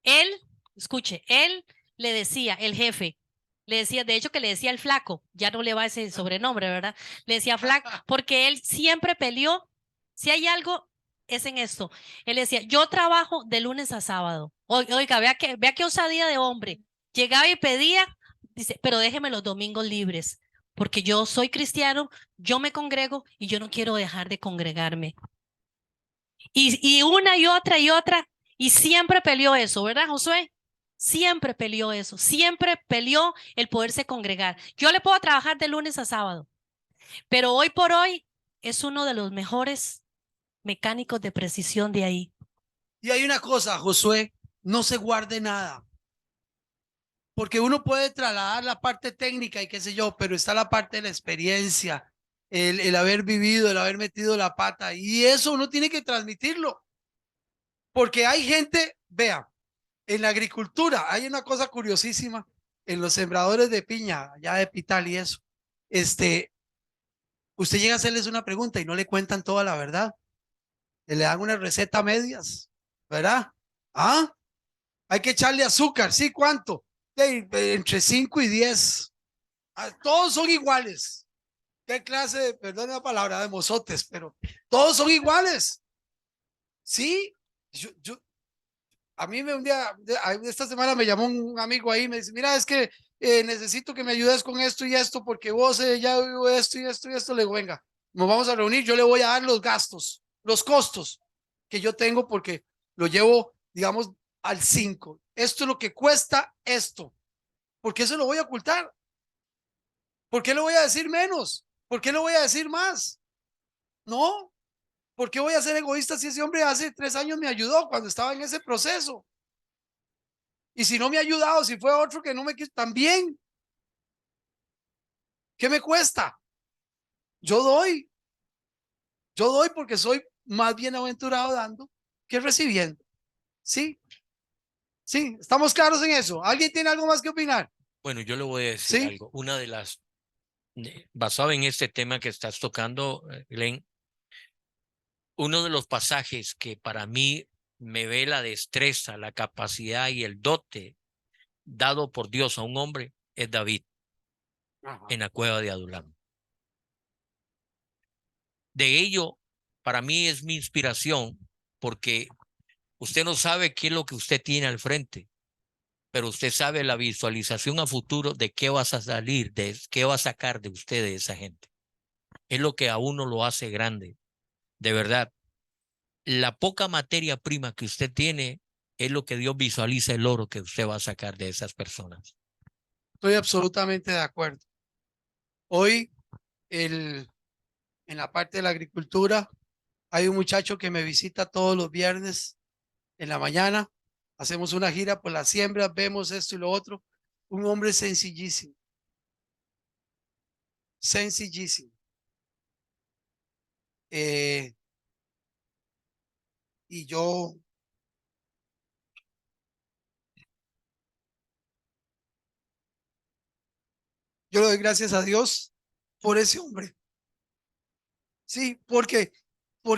F: él, escuche, él le decía, el jefe, le decía, de hecho que le decía el flaco, ya no le va ese sobrenombre, ¿verdad? Le decía flaco, porque él siempre peleó, si hay algo, es en esto. Él decía, yo trabajo de lunes a sábado. Oiga, vea qué osadía de hombre. Llegaba y pedía, dice, pero déjeme los domingos libres, porque yo soy cristiano, yo me congrego y yo no quiero dejar de congregarme. Y una y otra, y siempre peleó eso, ¿verdad, Josué? Siempre peleó eso, siempre peleó el poderse congregar. Yo le puedo trabajar de lunes a sábado, pero hoy por hoy es uno de los mejores mecánicos de precisión de ahí.
A: Y hay una cosa, Josué, no se guarde nada. Porque uno puede trasladar la parte técnica y qué sé yo, pero está la parte de la experiencia, el haber vivido, el haber metido la pata. Y eso uno tiene que transmitirlo. Porque hay gente, vea, en la agricultura hay una cosa curiosísima, en los sembradores de piña, allá de Pital y eso. Usted llega a hacerles una pregunta y no le cuentan toda la verdad. Le dan una receta a medias, ¿verdad? Ah, hay que echarle azúcar, ¿sí? ¿Cuánto? Entre 5 y 10. Todos son iguales. ¿Qué clase de, perdón la palabra, de mozotes, pero todos son iguales? Sí, a mí un día, esta semana me llamó un amigo ahí, me dice, mira, es que necesito que me ayudes con esto y esto, porque vos ya vivo esto y esto y esto. Le digo, venga, nos vamos a reunir, yo le voy a dar los gastos, los costos que yo tengo porque lo llevo, digamos, al 5. Esto es lo que cuesta esto. ¿Por qué se lo voy a ocultar? ¿Por qué le voy a decir menos? ¿Por qué le voy a decir más? No, ¿por qué voy a ser egoísta si ese hombre hace 3 años me ayudó cuando estaba en ese proceso? Y si no me ha ayudado, si fue otro que no me quiso, también. ¿Qué me cuesta? Yo doy. Yo doy porque soy más bienaventurado dando que recibiendo. ¿Sí? Sí, estamos claros en eso. ¿Alguien tiene algo más que opinar?
B: Bueno, yo le voy a decir
A: Sí.
B: algo. Una de las, basado en este tema que estás tocando, Glenn, Uno de los pasajes que para mí me ve la destreza, la capacidad y el dote dado por Dios a un hombre es David
A: Ajá.
B: en la cueva de Adulam. De ello, para mí es mi inspiración, porque usted no sabe qué es lo que usted tiene al frente, pero usted sabe la visualización a futuro de qué vas a salir, de qué va a sacar de usted, de esa gente. Es lo que a uno lo hace grande, de verdad. La poca materia prima que usted tiene es lo que Dios visualiza el oro que usted va a sacar de esas personas.
A: Estoy absolutamente de acuerdo. Hoy, en la parte de la agricultura, hay un muchacho que me visita todos los viernes en la mañana. Hacemos una gira por las siembras, vemos esto y lo otro. Un hombre sencillísimo. Sencillísimo. Y yo le doy gracias a Dios por ese hombre. Sí, porque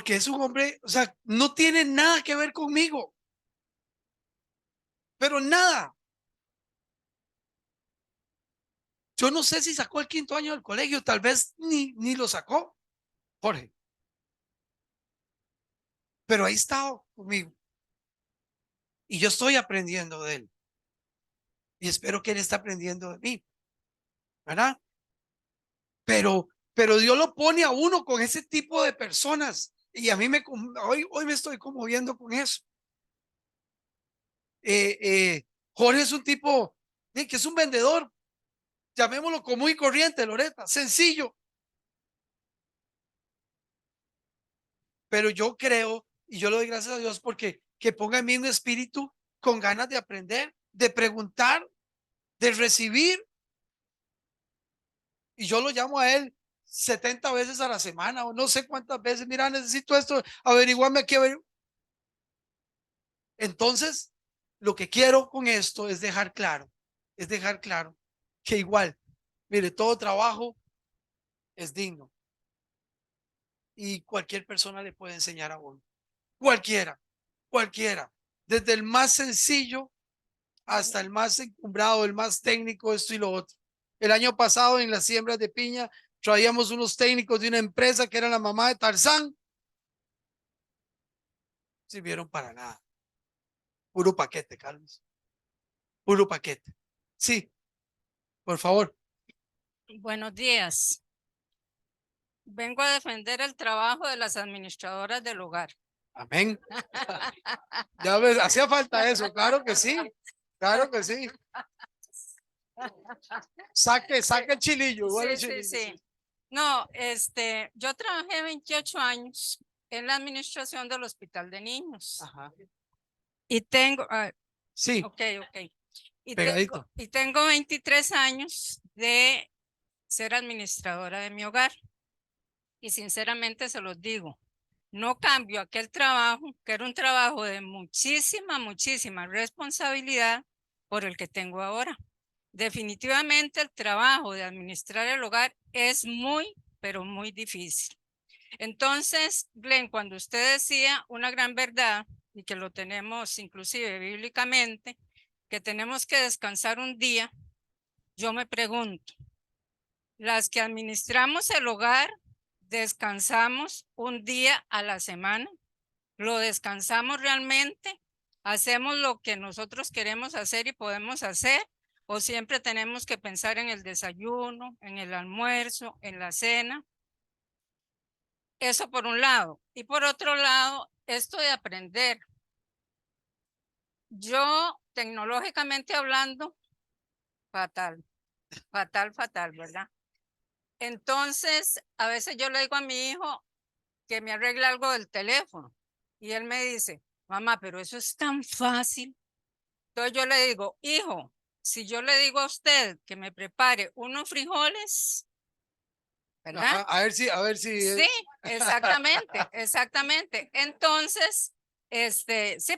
A: es un hombre, o sea, no tiene nada que ver conmigo. Pero nada. Yo no sé si sacó el 5º año del colegio, tal vez ni lo sacó, Jorge. Pero ahí está conmigo. Y yo estoy aprendiendo de él. Y espero que él esté aprendiendo de mí. ¿Verdad? Pero Dios lo pone a uno con ese tipo de personas. Y a mí hoy me estoy conmoviendo con eso. Jorge es un tipo que es un vendedor. Llamémoslo común y corriente, Loreta. Sencillo. Pero yo creo y yo le doy gracias a Dios porque que ponga en mí un espíritu con ganas de aprender, de preguntar, de recibir. Y yo lo llamo a él 70 veces a la semana o no sé cuántas veces. Mira, necesito esto, averiguame aquí. Entonces, lo que quiero con esto es dejar claro que igual, mire, todo trabajo es digno y cualquier persona le puede enseñar a uno. Cualquiera, desde el más sencillo hasta el más encumbrado, el más técnico, esto y lo otro. El año pasado en las siembras de piña traíamos unos técnicos de una empresa que era la mamá de Tarzán. Sirvieron para nada. Puro paquete, Carlos. Puro paquete. Sí, por favor.
G: Buenos días. Vengo a defender el trabajo de las administradoras del hogar.
A: Amén. Ya ves, hacía falta eso, claro que sí. Claro que sí. Saque el chilillo.
G: Sí. No, yo trabajé 28 años en la administración del hospital de niños.
A: Ajá.
G: Y tengo,
A: Sí.
G: ok.
A: Pegadito.
G: Y tengo 23 años de ser administradora de mi hogar. Y sinceramente se los digo, no cambio aquel trabajo, que era un trabajo de muchísima responsabilidad por el que tengo ahora. Definitivamente el trabajo de administrar el hogar es pero muy difícil. Entonces, Glenn, cuando usted decía una gran verdad, y que lo tenemos inclusive bíblicamente, que tenemos que descansar un día, yo me pregunto, las que administramos el hogar, ¿descansamos un día a la semana? ¿Lo descansamos realmente? ¿Hacemos lo que nosotros queremos hacer y podemos hacer? ¿O siempre tenemos que pensar en el desayuno, en el almuerzo, en la cena? Eso por un lado. Y por otro lado, esto de aprender. Yo, tecnológicamente hablando, fatal, ¿verdad? Entonces, a veces yo le digo a mi hijo que me arregle algo del teléfono y él me dice, mamá, pero eso es tan fácil. Entonces yo le digo, hijo, si yo le digo a usted que me prepare unos frijoles, ¿verdad?
A: A ver si.
G: Sí, exactamente. Entonces, sí,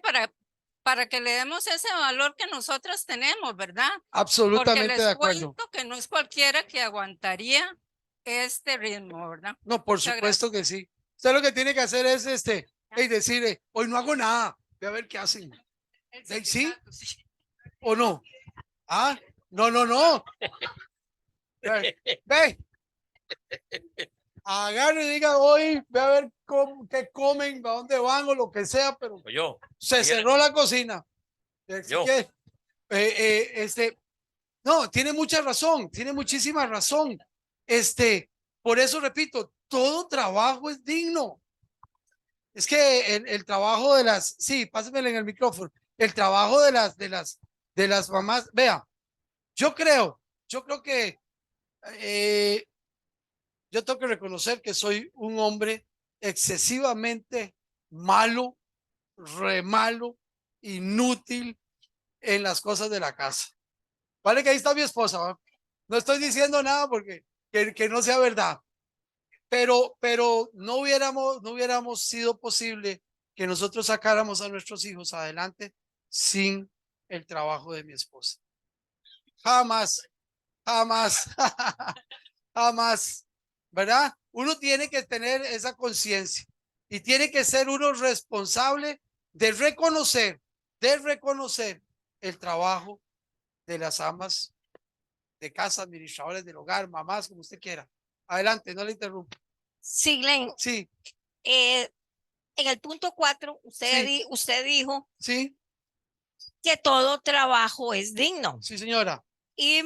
G: para que le demos ese valor que nosotras tenemos, ¿verdad?
A: Absolutamente
G: Porque
A: de
G: les
A: acuerdo.
G: cuento que no es cualquiera que aguantaría este ritmo, ¿verdad?
A: No, por
G: Muchas
A: supuesto que sí. Usted lo que tiene que hacer es decir, hoy no hago nada, ve a ver qué hacen. ¿Sí? ¿O no? Ah, no, no, no. Ve. Agarre y diga hoy, ve a ver qué comen, a dónde van o lo que sea, pero
B: Yo.
A: se cerró la cocina.
B: Yo.
A: No, tiene mucha razón, tiene muchísima razón. Por eso repito, todo trabajo es digno. Es que el trabajo de sí, pásenmelo en el micrófono. El trabajo de las mamás, vea, yo creo que yo tengo que reconocer que soy un hombre excesivamente malo, re malo, inútil en las cosas de la casa. Vale que ahí está mi esposa, ¿va? No estoy diciendo nada porque que no sea verdad, pero no hubiéramos sido posible que nosotros sacáramos a nuestros hijos adelante sin el trabajo de mi esposa. Jamás, jamás, jamás, ¿verdad? Uno tiene que tener esa conciencia y tiene que ser uno responsable de reconocer el trabajo de las amas de casa, administradores del hogar, mamás, como usted quiera. Adelante, no le interrumpo.
H: Sí, Glenn,
A: Sí,
H: en el punto 4, usted dijo
A: sí,
H: que todo trabajo es digno
A: sí, señora.
H: y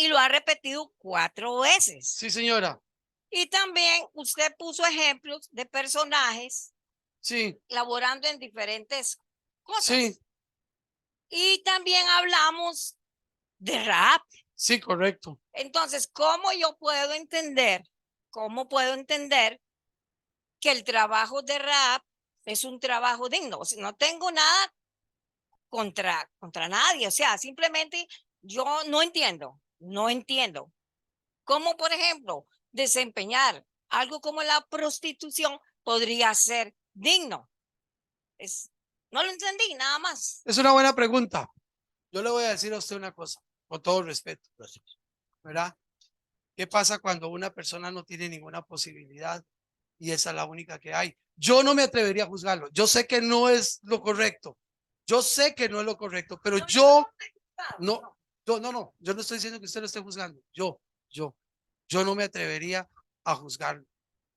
H: lo ha repetido 4 veces.
A: Sí, señora.
H: Y también usted puso ejemplos de personajes
A: Sí,
H: laborando en diferentes cosas.
A: sí,
H: Y también hablamos de rap.
A: sí, correcto.
H: Entonces, ¿cómo puedo entender que el trabajo de rap es un trabajo digno? O sea, no tengo nada contra nadie, o sea, simplemente yo no entiendo cómo, por ejemplo, desempeñar algo como la prostitución podría ser digno. No lo entendí, nada más.
A: Es una buena pregunta. Yo le voy a decir a usted una cosa, con todo respeto, ¿verdad? ¿Qué pasa cuando una persona no tiene ninguna posibilidad y esa es la única que hay? Yo no me atrevería a juzgarlo. Yo sé que no es lo correcto. Yo sé que no es lo correcto, pero yo no, yo no estoy diciendo que usted lo esté juzgando. Yo no me atrevería a juzgarlo.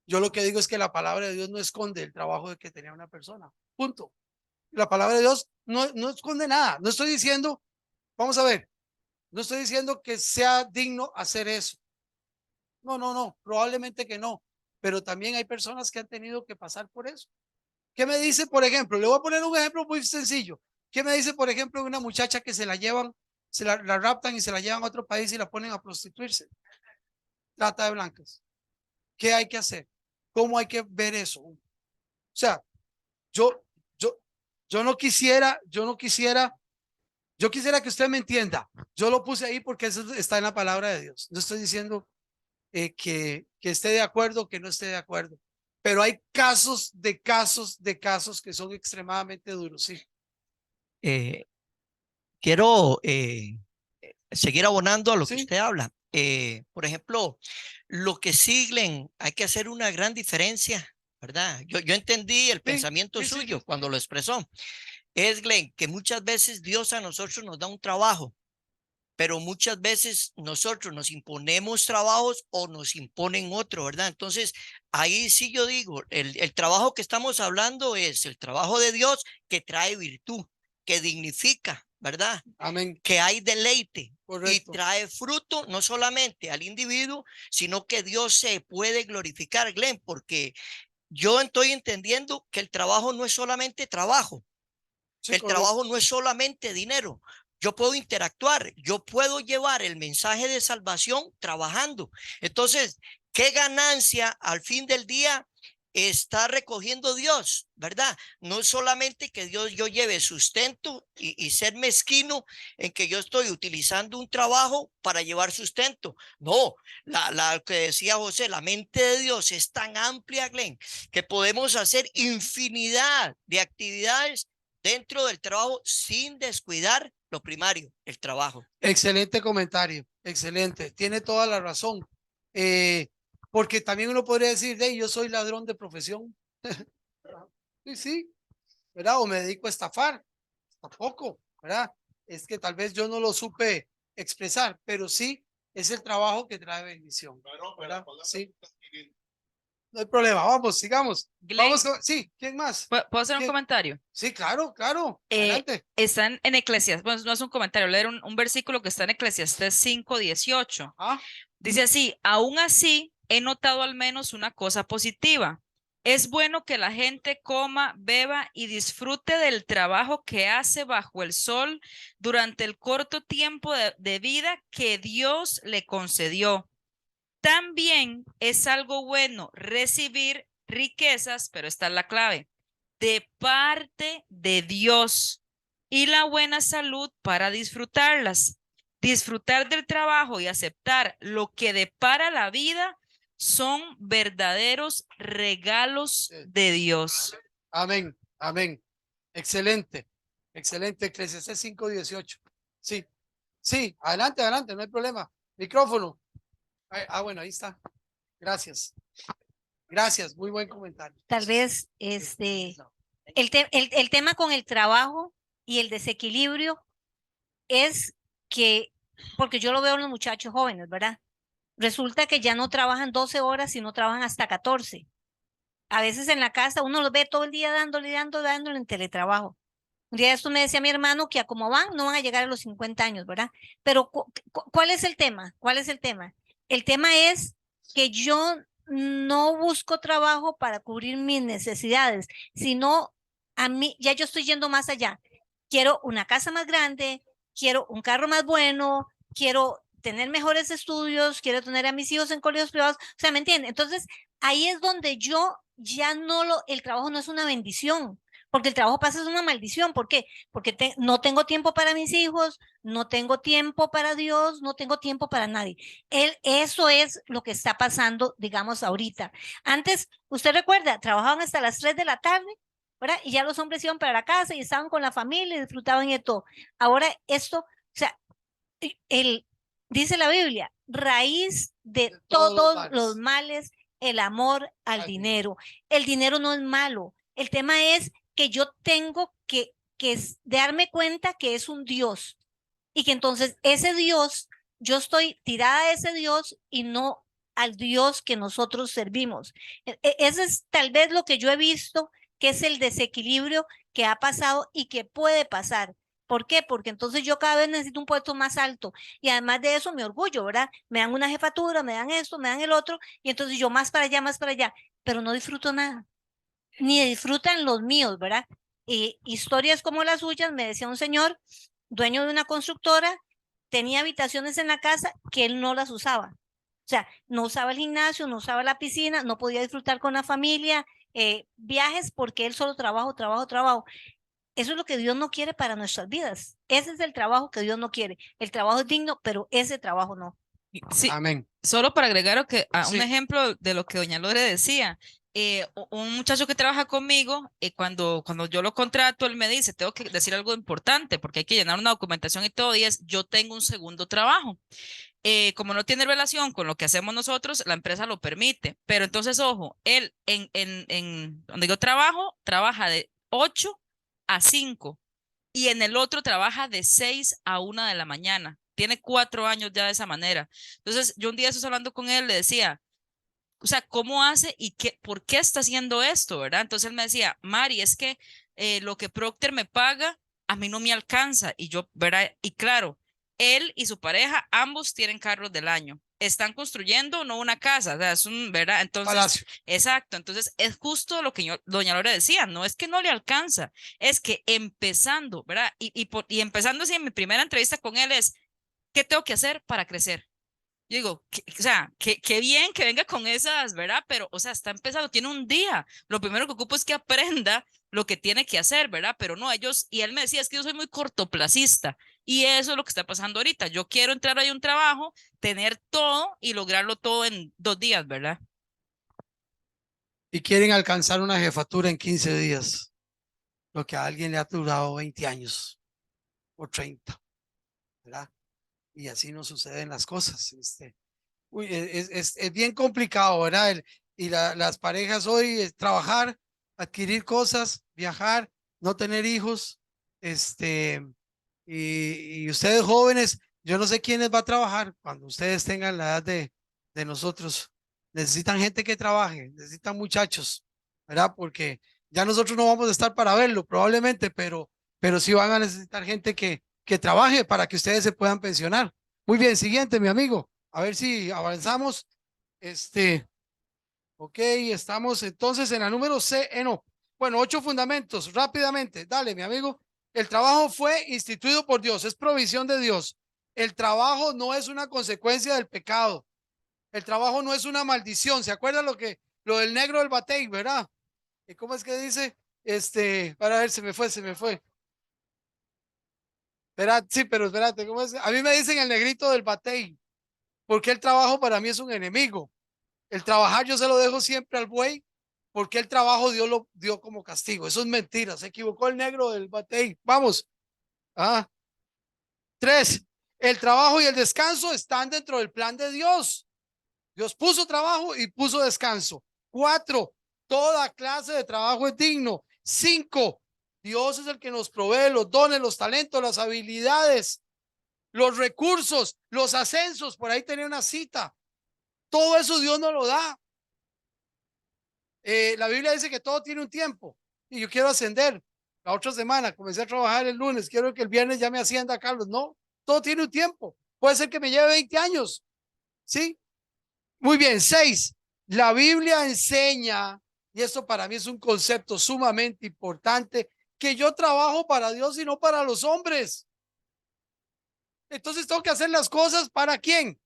A: Yo lo que digo es que la palabra de Dios no esconde el trabajo de que tenía una persona. Punto. La palabra de Dios no esconde nada. No estoy diciendo, vamos a ver, no estoy diciendo que sea digno hacer eso. No, probablemente que no. Pero también hay personas que han tenido que pasar por eso. ¿Qué me dice, por ejemplo? Le voy a poner un ejemplo muy sencillo. ¿Qué me dice, por ejemplo, de una muchacha que se la llevan, la raptan y se la llevan a otro país y la ponen a prostituirse? Trata de blancas. ¿Qué hay que hacer? ¿Cómo hay que ver eso? O sea, yo no quisiera, yo quisiera que usted me entienda. Yo lo puse ahí porque eso está en la palabra de Dios. No estoy diciendo que esté de acuerdo, que no esté de acuerdo. Pero hay casos que son extremadamente duros, sí.
E: Quiero seguir abonando a lo que
A: ¿Sí?
E: usted habla. Por ejemplo, lo que siglen, hay que hacer una gran diferencia, ¿verdad? Yo entendí el pensamiento suyo cuando lo expresó. Es, Glenn, que muchas veces Dios a nosotros nos da un trabajo, pero muchas veces nosotros nos imponemos trabajos o nos imponen otro, ¿verdad? Entonces, ahí sí yo digo, el trabajo que estamos hablando es el trabajo de Dios que trae virtud, que dignifica, ¿verdad?
A: Amén.
E: Que hay deleite.
A: Correcto.
E: Y trae fruto no solamente al individuo, sino que Dios se puede glorificar, Glenn, porque yo estoy entendiendo que el trabajo no es solamente trabajo.
A: Sí,
E: El
A: correcto.
E: trabajo no es solamente dinero. Yo puedo interactuar, yo puedo llevar el mensaje de salvación trabajando. Entonces, ¿qué ganancia al fin del día está recogiendo Dios? ¿Verdad? No es solamente que Dios yo lleve sustento y ser mezquino en que yo estoy utilizando un trabajo para llevar sustento. No, la que decía José, la mente de Dios es tan amplia, Glenn, que podemos hacer infinidad de actividades dentro del trabajo sin descuidar lo primario, el trabajo.
A: Excelente comentario, excelente. Tiene toda la razón. Porque también uno podría decir, hey, yo soy ladrón de profesión. Sí, sí, ¿verdad? O me dedico a estafar. Tampoco, ¿verdad? Es que tal vez yo no lo supe expresar, pero sí es el trabajo que trae bendición, ¿verdad? Sí, no hay problema, vamos, sigamos. Vamos con, sí, ¿quién más?
I: ¿Puedo hacer un
A: ¿Quién?
I: comentario?
A: Sí, claro, claro, adelante.
I: Están en Eclesiastés, bueno, no es un comentario, leer un versículo que está en Eclesiastés 5:18.
A: Ah,
I: Dice así, aún así he notado al menos una cosa positiva. Es bueno que la gente coma, beba y disfrute del trabajo que hace bajo el sol durante el corto tiempo de vida que Dios le concedió. También es algo bueno recibir riquezas, pero esta es la clave, de parte de Dios y la buena salud para disfrutarlas. Disfrutar del trabajo y aceptar lo que depara la vida son verdaderos regalos de Dios.
A: amén, amén. Excelente, excelente. Eclesiastés 5:18. Sí, sí, adelante, adelante, no hay problema. Micrófono. Bueno, ahí está. Gracias. Gracias, muy buen comentario.
C: Tal vez el tema con el trabajo y el desequilibrio es que, porque yo lo veo en los muchachos jóvenes, ¿verdad? Resulta que ya no trabajan 12 horas, sino trabajan hasta 14. A veces en la casa uno los ve todo el día dándole en teletrabajo. Un día esto me decía mi hermano que a como van, no van a llegar a los 50 años, ¿verdad? Pero ¿cuál es el tema? ¿Cuál es el tema? El tema es que yo no busco trabajo para cubrir mis necesidades, sino a mí, ya yo estoy yendo más allá. Quiero una casa más grande, quiero un carro más bueno, quiero tener mejores estudios, quiero tener a mis hijos en colegios privados, o sea, ¿me entienden? Entonces, ahí es donde yo ya no el trabajo no es una bendición, porque el trabajo pasa es una maldición. ¿Por qué? Porque no tengo tiempo para mis hijos, no tengo tiempo para Dios, no tengo tiempo para nadie. Eso es lo que está pasando, digamos, ahorita. Antes, usted recuerda, trabajaban hasta las 3 de la tarde, ¿verdad? Y ya los hombres iban para la casa y estaban con la familia y disfrutaban de todo. Ahora esto, o sea, dice la Biblia, raíz de todos los males, el amor al dinero. El dinero no es malo. El tema es que yo tengo que darme cuenta que es un Dios y que entonces ese Dios, yo estoy tirada a ese Dios y no al Dios que nosotros servimos. Eso es tal vez lo que yo he visto, que es el desequilibrio que ha pasado y que puede pasar. ¿Por qué? Porque entonces yo cada vez necesito un puesto más alto y además de eso me orgullo, ¿verdad? Me dan una jefatura, me dan esto, me dan el otro y entonces yo más para allá, pero no disfruto nada, ni disfrutan los míos, ¿verdad? Historias como las suyas, me decía un señor, dueño de una constructora, tenía habitaciones en la casa que él no las usaba. O sea, no usaba el gimnasio, no usaba la piscina, no podía disfrutar con la familia, viajes porque él solo trabajo. Eso es lo que Dios no quiere para nuestras vidas. Ese es el trabajo que Dios no quiere. El trabajo es digno, pero ese trabajo no.
I: Sí,
A: Amén.
I: solo para agregar un
A: Sí.
I: ejemplo de lo que doña Lore decía. Un muchacho que trabaja conmigo, cuando yo lo contrato, él me dice, tengo que decir algo importante porque hay que llenar una documentación y todo, y es, yo tengo un segundo trabajo. Como no tiene relación con lo que hacemos nosotros, la empresa lo permite. Pero entonces, ojo, él en donde yo trabaja de 8 a 5 y en el otro trabaja de 6 a 1 de la mañana. Tiene 4 años ya de esa manera. Entonces, yo un día estoy hablando con él, le decía, o sea, ¿cómo hace y por qué está haciendo esto, verdad? Entonces él me decía, Mari, es que lo que Procter me paga, a mí no me alcanza. Y yo, ¿verdad? Y claro, él y su pareja, ambos tienen carros del año. Están construyendo no una casa, o sea, es un, ¿verdad? Entonces,
A: Palacio.
I: exacto. Entonces, es justo lo que doña Lore decía, no es que no le alcanza, es que empezando, ¿verdad? Y empezando así en mi primera entrevista con él es, ¿qué tengo que hacer para crecer? Yo digo, o sea, qué bien que venga con esas, ¿verdad? Pero, o sea, está empezando, tiene un día. Lo primero que ocupo es que aprenda lo que tiene que hacer, ¿verdad? Pero no, y él me decía, es que yo soy muy cortoplacista. Y eso es lo que está pasando ahorita. Yo quiero entrar ahí a un trabajo, tener todo y lograrlo todo en 2 días, ¿verdad?
A: Y quieren alcanzar una jefatura en 15 días, lo que a alguien le ha durado 20 años o 30, ¿verdad? Y así no suceden las cosas. Uy, es bien complicado, ¿verdad? Las parejas hoy es trabajar, adquirir cosas, viajar, no tener hijos, y ustedes jóvenes, yo no sé quiénes va a trabajar cuando ustedes tengan la edad de nosotros. Necesitan gente que trabaje, necesitan muchachos, ¿verdad? Porque ya nosotros no vamos a estar para verlo probablemente, pero sí van a necesitar gente que trabaje para que ustedes se puedan pensionar. Muy bien, siguiente, mi amigo. A ver si avanzamos. Ok, estamos entonces en la número C, no. Bueno, 8 fundamentos, rápidamente. Dale, mi amigo. El trabajo fue instituido por Dios, es provisión de Dios. El trabajo no es una consecuencia del pecado. El trabajo no es una maldición. ¿Se acuerdan lo del negro del batey, verdad? ¿Y cómo es que dice? Para ver, se me fue. Espera, sí, pero espérate, ¿cómo es? A mí me dicen el negrito del batey, porque el trabajo para mí es un enemigo. El trabajar yo se lo dejo siempre al buey, porque el trabajo Dios lo dio como castigo. Eso es mentira. Se equivocó el negro del batey. Vamos. 3. El trabajo y el descanso están dentro del plan de Dios. Dios puso trabajo y puso descanso. 4. Toda clase de trabajo es digno. 5. Dios es el que nos provee los dones, los talentos, las habilidades, los recursos, los ascensos. Por ahí tenía una cita. Todo eso Dios nos lo da. La Biblia dice que todo tiene un tiempo y yo quiero ascender la otra semana. Comencé a trabajar el lunes, quiero que el viernes ya me ascienda, Carlos. No, todo tiene un tiempo. Puede ser que me lleve 20 años. ¿Sí? Muy bien. 6. La Biblia enseña, y esto para mí es un concepto sumamente importante, que yo trabajo para Dios y no para los hombres. Entonces tengo que hacer las cosas ¿para quién?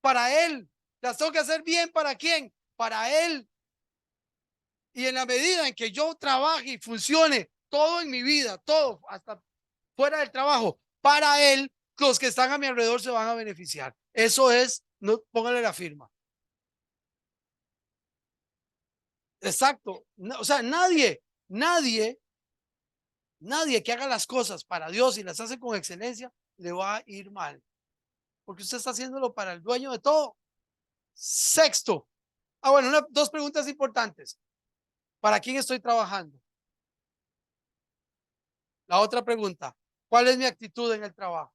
A: Para Él. Las tengo que hacer bien ¿para quién? Para Él. Y en la medida en que yo trabaje y funcione todo en mi vida, todo, hasta fuera del trabajo, para Él, los que están a mi alrededor se van a beneficiar. Eso es, no, póngale la firma. Exacto. No, o sea, nadie que haga las cosas para Dios y las hace con excelencia, le va a ir mal. Porque usted está haciéndolo para el dueño de todo. 6. Bueno, dos preguntas importantes. ¿Para quién estoy trabajando? La otra pregunta, ¿cuál es mi actitud en el trabajo?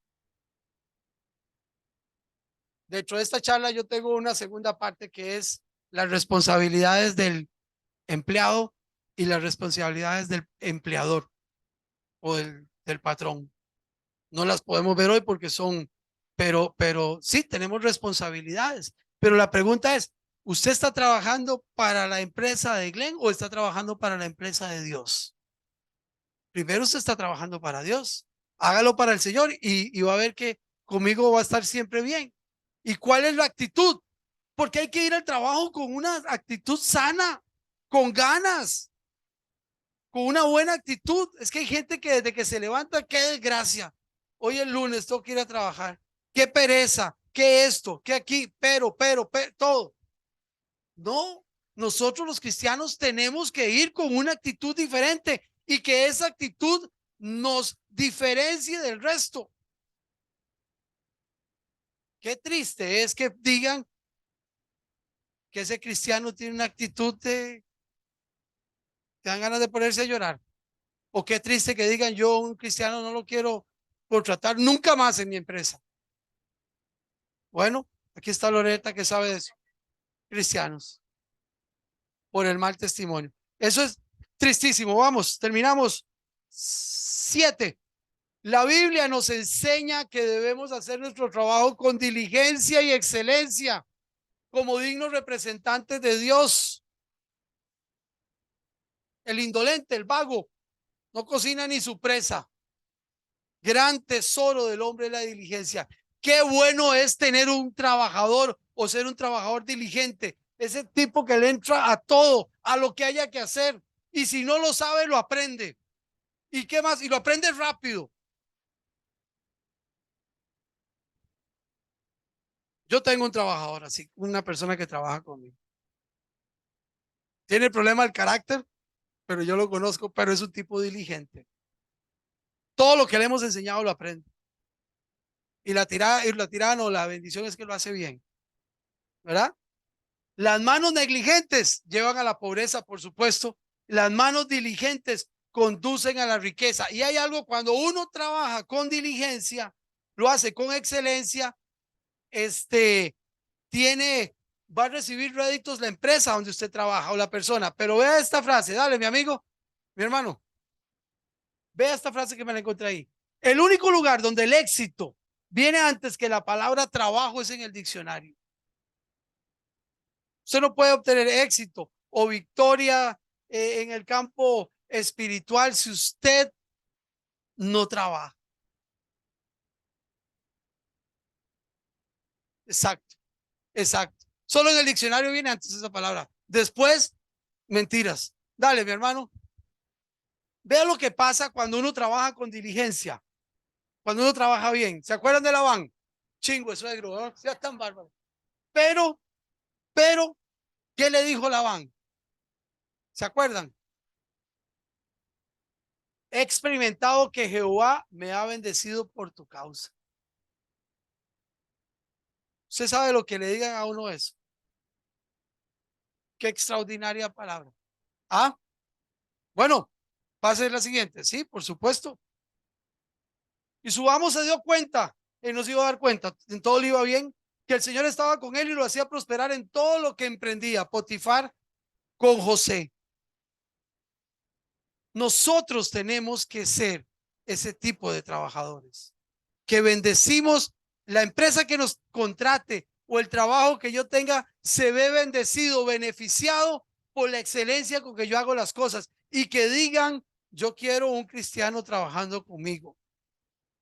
A: Dentro de esta charla yo tengo una segunda parte que es las responsabilidades del empleado y las responsabilidades del empleador o del patrón. No las podemos ver hoy porque son, pero sí tenemos responsabilidades. Pero la pregunta es, ¿usted está trabajando para la empresa de Glenn o está trabajando para la empresa de Dios? Primero usted está trabajando para Dios. Hágalo para el Señor y va a ver que conmigo va a estar siempre bien. ¿Y cuál es la actitud? Porque hay que ir al trabajo con una actitud sana, con ganas, con una buena actitud. Es que hay gente que desde que se levanta, qué desgracia. Hoy es lunes, tengo que ir a trabajar. Qué pereza, qué esto, qué aquí, pero, todo. No, nosotros los cristianos tenemos que ir con una actitud diferente y que esa actitud nos diferencie del resto. Qué triste es que digan que ese cristiano tiene una actitud que dan ganas de ponerse a llorar. O qué triste que digan yo un cristiano no lo quiero contratar nunca más en mi empresa. Bueno, aquí está Loreta que sabe de eso. Cristianos, por el mal testimonio. Eso es tristísimo. Vamos, terminamos. 7. La Biblia nos enseña que debemos hacer nuestro trabajo con diligencia y excelencia, como dignos representantes de Dios. El indolente, el vago, no cocina ni su presa. Gran tesoro del hombre es la diligencia. Qué bueno es tener un trabajador o ser un trabajador diligente. Ese tipo que le entra a todo, a lo que haya que hacer. Y si no lo sabe, lo aprende. ¿Y qué más? Y lo aprende rápido. Yo tengo un trabajador así, una persona que trabaja conmigo. Tiene el problema del carácter, pero yo lo conozco, pero es un tipo diligente. Todo lo que le hemos enseñado lo aprende. Y la tirada no, la bendición es que lo hace bien. ¿verdad? Las manos negligentes llevan a la pobreza, por supuesto. Las manos diligentes conducen a la riqueza. Y hay algo, cuando uno trabaja con diligencia, lo hace con excelencia, va a recibir réditos la empresa donde usted trabaja o la persona. Pero vea esta frase, dale, mi amigo, mi hermano. Vea esta frase que me la encontré ahí. El único lugar donde el éxito viene antes que la palabra trabajo es en el diccionario. Usted no puede obtener éxito o victoria en el campo espiritual si usted no trabaja. Exacto, exacto. Solo en el diccionario viene antes esa palabra. Después, mentiras. Dale, mi hermano. Vea lo que pasa cuando uno trabaja con diligencia, cuando uno trabaja bien. ¿Se acuerdan de Labán? Chingo de suegro, ¿no? Sea tan bárbaro. Pero, ¿qué le dijo Labán? ¿Se acuerdan? He experimentado que Jehová me ha bendecido por tu causa. ¿Usted sabe lo que le digan a uno eso? Qué extraordinaria palabra. Ah, bueno, pase la siguiente. Sí, por supuesto. Y su amo se dio cuenta, y no se iba a dar cuenta, en todo le iba bien, que el Señor estaba con él y lo hacía prosperar en todo lo que emprendía. Potifar con José. Nosotros tenemos que ser ese tipo de trabajadores, que bendecimos la empresa que nos contrate o el trabajo que yo tenga, se ve bendecido, beneficiado por la excelencia con que yo hago las cosas, y que digan, yo quiero un cristiano trabajando conmigo,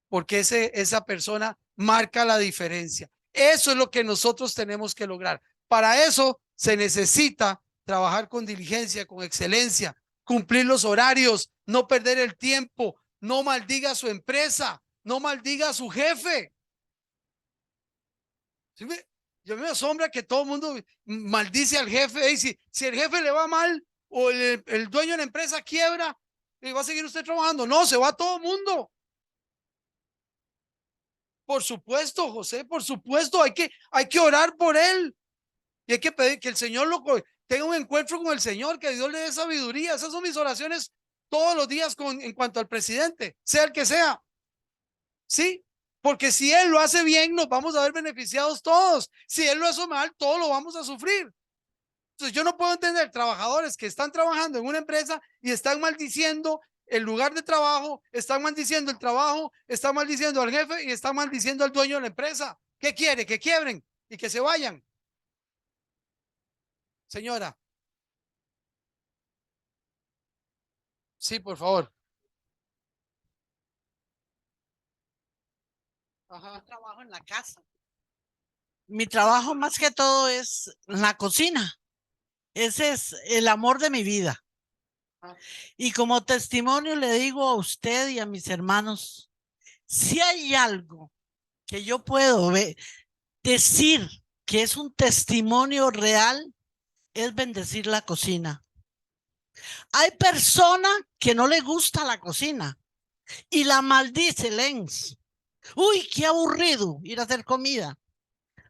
A: porque esa persona marca la diferencia. Eso es lo que nosotros tenemos que lograr. Para eso se necesita trabajar con diligencia, con excelencia, cumplir los horarios, no perder el tiempo, no maldiga a su empresa, no maldiga a su jefe. ¿Sí? Yo me asombra que todo el mundo maldice al jefe. Y si el jefe le va mal o el dueño de la empresa quiebra, ¿va a seguir usted trabajando? No, se va todo el mundo. Por supuesto, José, por supuesto, hay que orar por él. Y hay que pedir que el Señor tenga un encuentro con el Señor, que Dios le dé sabiduría. Esas son mis oraciones todos los días en cuanto al presidente, sea el que sea. Sí, porque si él lo hace bien, nos vamos a ver beneficiados todos. Si él lo hace mal, todos lo vamos a sufrir. Entonces yo no puedo entender trabajadores que están trabajando en una empresa y están maldiciendo el lugar de trabajo, están maldiciendo el trabajo, están maldiciendo al jefe y están maldiciendo al dueño de la empresa. ¿Qué quiere? Que quiebren y que se vayan. Señora. Sí, por favor.
J: Ajá. Trabajo en la casa. Mi trabajo más que todo es la cocina. Ese es el amor de mi vida. Y como testimonio le digo a usted y a mis hermanos, si hay algo que yo puedo decir que es un testimonio real, es bendecir la cocina. Hay personas que no le gusta la cocina y la maldice, Lens. Uy, qué aburrido ir a hacer comida.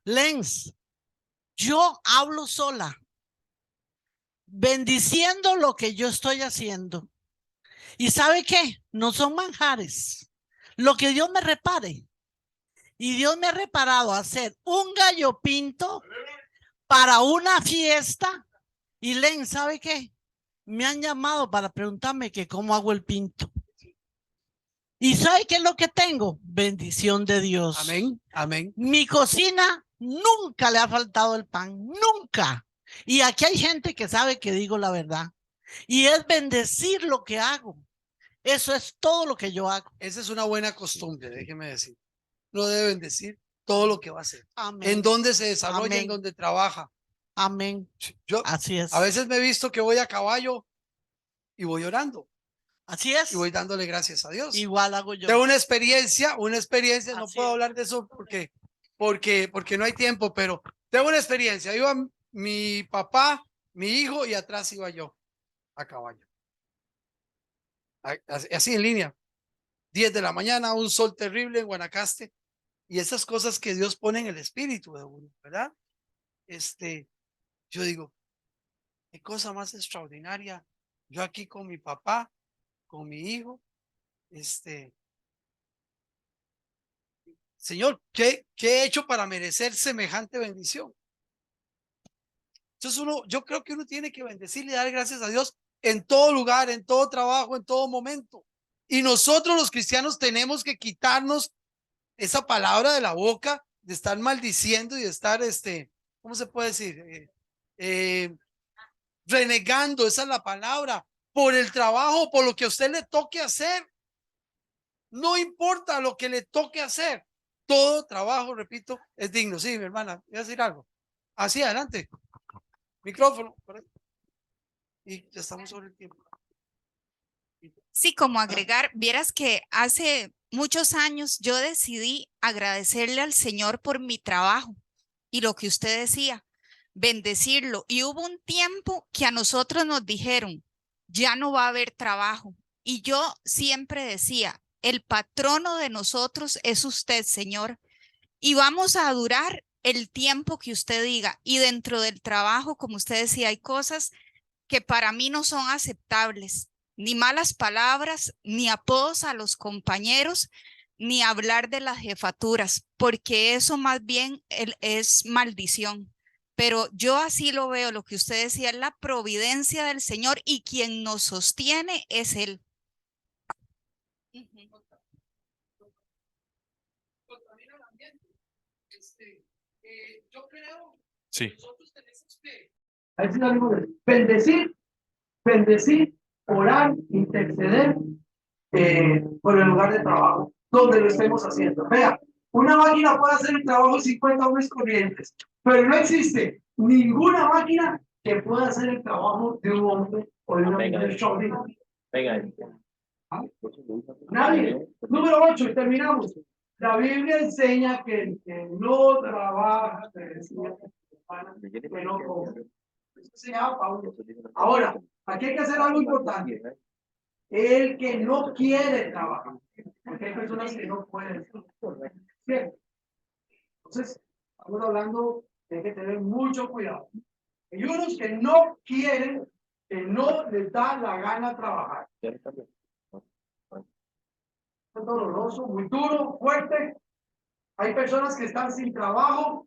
J: Lens, yo hablo sola, bendiciendo lo que yo estoy haciendo. ¿Y sabe qué? No son manjares. Lo que Dios me repare. Y Dios me ha reparado a hacer un gallo pinto para una fiesta. Y Len, ¿sabe qué? Me han llamado para preguntarme que cómo hago el pinto. ¿Y sabe qué es lo que tengo? Bendición de Dios.
A: Amén, amén.
J: Mi cocina nunca le ha faltado el pan, nunca. Y aquí hay gente que sabe que digo la verdad. Y es bendecir lo que hago. Eso es todo lo que yo hago.
A: Esa es una buena costumbre, déjeme decir. No debe bendecir todo lo que va a hacer.
J: Amén.
A: En donde se desarrolla,
J: Amén.
A: en donde trabaja.
J: Amén.
A: Yo
J: así es.
A: A veces me he visto que voy a caballo y voy orando.
J: Así es.
A: Y voy dándole gracias a Dios.
J: Igual hago yo.
A: Tengo una experiencia, no
J: Así
A: puedo
J: es.
A: hablar de eso porque no hay tiempo, pero tengo una experiencia. Iba mi papá, mi hijo y atrás iba yo a caballo. Así en línea. 10 de la mañana, un sol terrible en Guanacaste. Y esas cosas que Dios pone en el espíritu de uno, ¿verdad? yo digo, qué cosa más extraordinaria. Yo aquí con mi papá, con mi hijo, Señor, ¿qué he hecho para merecer semejante bendición? Entonces yo creo que uno tiene que bendecir y dar gracias a Dios en todo lugar, en todo trabajo, en todo momento. Y nosotros los cristianos tenemos que quitarnos esa palabra de la boca, de estar maldiciendo y de estar, ¿cómo se puede decir? Renegando, esa es la palabra, por el trabajo, por lo que a usted le toque hacer. No importa lo que le toque hacer. Todo trabajo, repito, es digno. Sí, mi hermana, voy a decir algo. Así, adelante. Micrófono. Y ya estamos sobre el tiempo.
K: Sí, como agregar, vieras que hace muchos años yo decidí agradecerle al Señor por mi trabajo y lo que usted decía, bendecirlo. Y hubo un tiempo que a nosotros nos dijeron, ya no va a haber trabajo. Y yo siempre decía, el patrono de nosotros es usted, Señor, y vamos a durar el tiempo que usted diga. Y dentro del trabajo, como usted decía, hay cosas que para mí no son aceptables, ni malas palabras, ni apodos a los compañeros, ni hablar de las jefaturas, porque eso más bien es maldición. Pero yo así lo veo, lo que usted decía es la providencia del Señor y quien nos sostiene es Él.
A: Yo creo
B: Sí.
A: que nosotros tenemos que bendecir, orar, interceder por el lugar de trabajo, donde lo estemos haciendo. Vea, una máquina puede hacer el trabajo de 50 hombres corrientes, pero no existe ninguna máquina que pueda hacer el trabajo de un hombre o de una mujer extraordinaria. ¿Ah? Nadie. Número 8, y terminamos. La Biblia enseña que el que no trabaja, que no come. Eso se llama Pablo. Ahora, aquí hay que hacer algo importante. El que no quiere trabajar, porque hay personas que no pueden. Bien. Entonces, estamos hablando de que tener mucho cuidado. Hay unos que no quieren, que no les da la gana trabajar. Es doloroso, muy duro, fuerte. Hay personas que están sin trabajo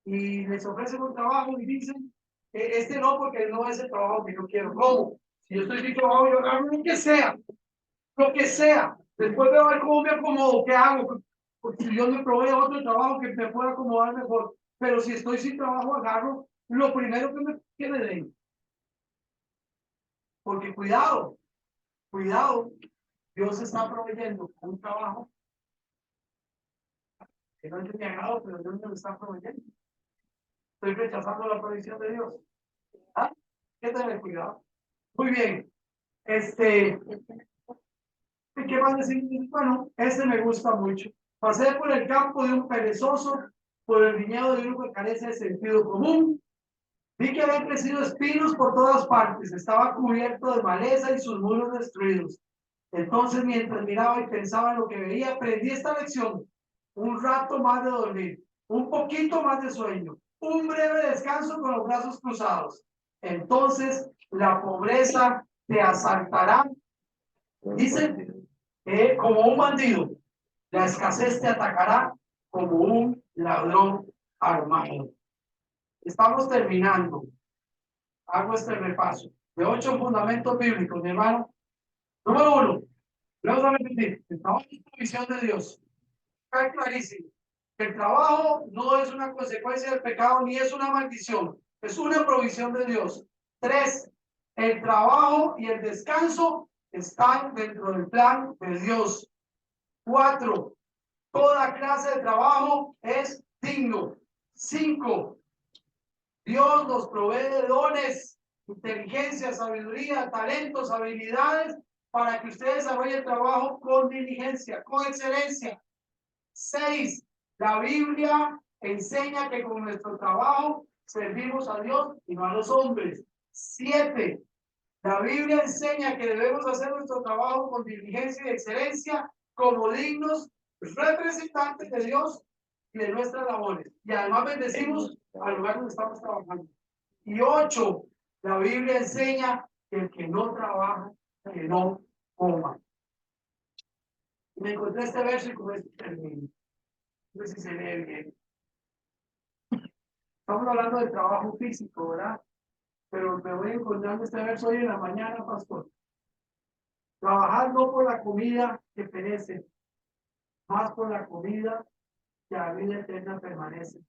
A: y les ofrecen un trabajo y dicen, este no, porque no es el trabajo que yo quiero. ¿Cómo? Si yo estoy sin trabajo, yo agarro lo que sea. Lo que sea. Después de ver cómo me acomodo, ¿qué hago? Porque si yo me provee otro trabajo que me pueda acomodar mejor. Pero si estoy sin trabajo, agarro lo primero que me den. Porque cuidado, Dios está proveyendo un trabajo que no es de mi agrado, pero Dios me lo está proveyendo. Estoy rechazando la provisión de Dios. ¿Ah? ¿Qué tener cuidado? Muy bien. ¿Qué más decir? Bueno, me gusta mucho. Pasé por el campo de un perezoso, por el viñedo de uno que carece de sentido común. Vi que habían crecido espinos por todas partes, estaba cubierto de maleza y sus muros destruidos. Entonces, mientras miraba y pensaba en lo que veía, aprendí esta lección. Un rato más de dormir, un poquito más de sueño, un breve descanso con los brazos cruzados. Entonces, la pobreza te asaltará, dice, como un bandido. La escasez te atacará como un ladrón armado. Estamos terminando. Hago este repaso de 8 fundamentos bíblicos, mi hermano. Número 1, vamos a repetir, el trabajo es una visión de Dios. Está clarísimo. El trabajo no es una consecuencia del pecado ni es una maldición, es una provisión de Dios. 3, el trabajo y el descanso están dentro del plan de Dios. 4, toda clase de trabajo es digno. 5, Dios nos provee de dones, inteligencia, sabiduría, talentos, habilidades para que usted desarrolle el trabajo con diligencia, con excelencia. 6, la Biblia enseña que con nuestro trabajo servimos a Dios y no a los hombres. 7, la Biblia enseña que debemos hacer nuestro trabajo con diligencia y excelencia como dignos representantes de Dios y de nuestras labores. Y además bendecimos al lugar donde estamos trabajando. Y 8, la Biblia enseña que el que no trabaja, que no coma. Y me encontré este verso y con este termino. No sé si se lee bien. Estamos hablando del trabajo físico, ¿verdad? Pero me voy encontrando este verso hoy en la mañana, pastor. Trabajad no por la comida que perece, más por la comida que a vida eterna permanece,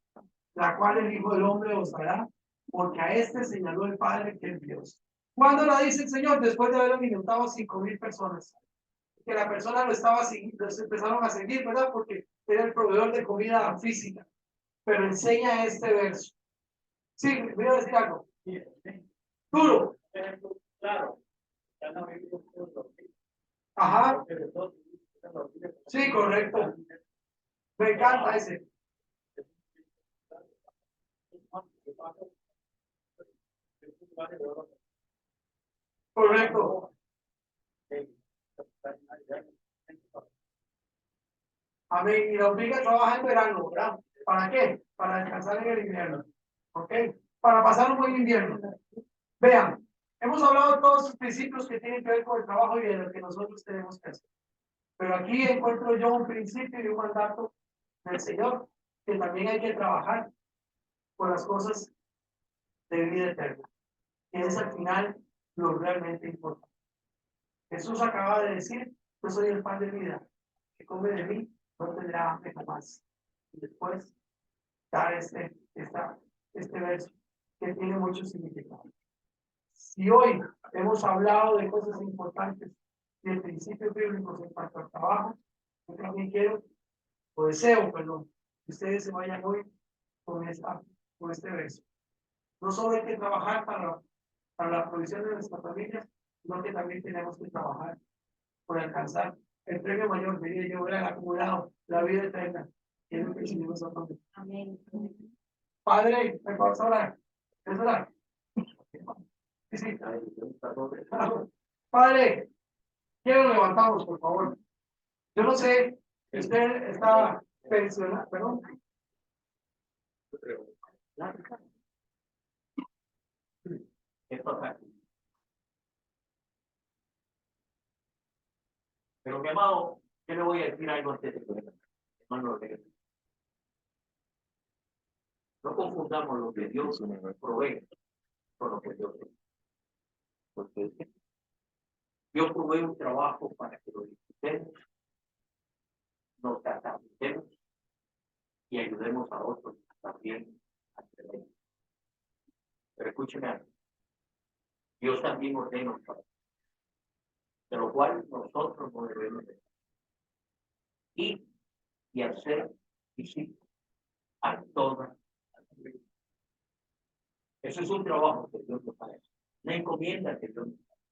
A: la cual el Hijo del Hombre os dará, porque a este señaló el Padre que es Dios. ¿Cuándo la dice el Señor? Después de haber alimentado a 5,000 personas. Que la persona lo estaba siguiendo, los empezaron a seguir, ¿verdad? Porque era el proveedor de comida física. Pero enseña este verso. Sí, voy a decir algo. Duro. Claro. Ajá. Sí, correcto. Me encanta ese. Correcto. Amén. Y la hormiga trabaja en verano, ¿verdad? ¿Para qué? Para descansar en el invierno. ¿Ok? Para pasar un buen invierno. Vean, hemos hablado de todos los principios que tienen que ver con el trabajo y de lo que nosotros tenemos que hacer. Pero aquí encuentro yo un principio y un mandato del Señor, que también hay que trabajar por las cosas de vida eterna. Que es al final lo realmente importante. Jesús acaba de decir, yo soy el pan de vida, que come de mí no tendrá hambre jamás. Y después dar este verso que tiene mucho significado. Si hoy hemos hablado de cosas importantes y de principios bíblicos en cuanto al trabajo, yo también quiero, o deseo, perdón, que ustedes se vayan hoy con este verso. No solo hay que trabajar para la provisión de nuestras familias, sino que también tenemos que trabajar por alcanzar el premio mayor, diría yo, era el acumulado, la vida eterna. Y es lo que el Señor nos ha prometido. Amén. Padre, me puedo orar. ¿Es orar? Sí. Padre, quiero levantamos, por favor. Yo no sé si usted está pensionado, perdón.
L: Pero mi amado, yo le voy a decir algo antes de que hermano, no confundamos lo que Dios provee con lo que Dios es. Porque Dios provee un trabajo para que lo disfrutemos, nos capacitemos y ayudemos a otros también a creer. Pero escúcheme algo. Dios también ordena un trabajo, de lo cual nosotros no debemos de ir y hacer discípulos a todas las vidas. Eso es un trabajo que Dios nos hace, una encomienda que Dios nos hace,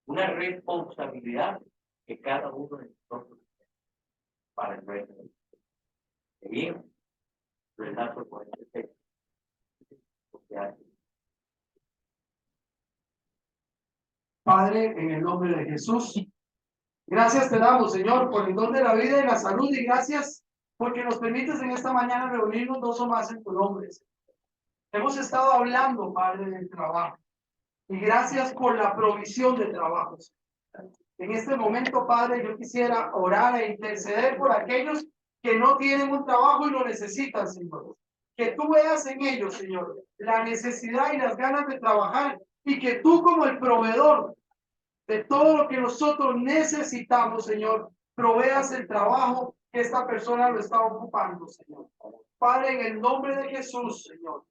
L: una responsabilidad que cada uno de nosotros tiene para el reino de Dios. Que bien, lo enlazo con este texto.
A: Padre, en el nombre de Jesús, gracias te damos, Señor, por el don de la vida y la salud, y gracias porque nos permites en esta mañana reunirnos 2 o más en tu nombre. Hemos estado hablando, Padre, del trabajo, y gracias por la provisión de trabajos. En este momento, Padre, yo quisiera orar e interceder por aquellos que no tienen un trabajo y lo necesitan, Señor. Que tú veas en ellos, Señor, la necesidad y las ganas de trabajar, y que tú, como el proveedor de todo lo que nosotros necesitamos, Señor, proveas el trabajo que esta persona lo está ocupando, Señor. Padre, en el nombre de Jesús, Señor.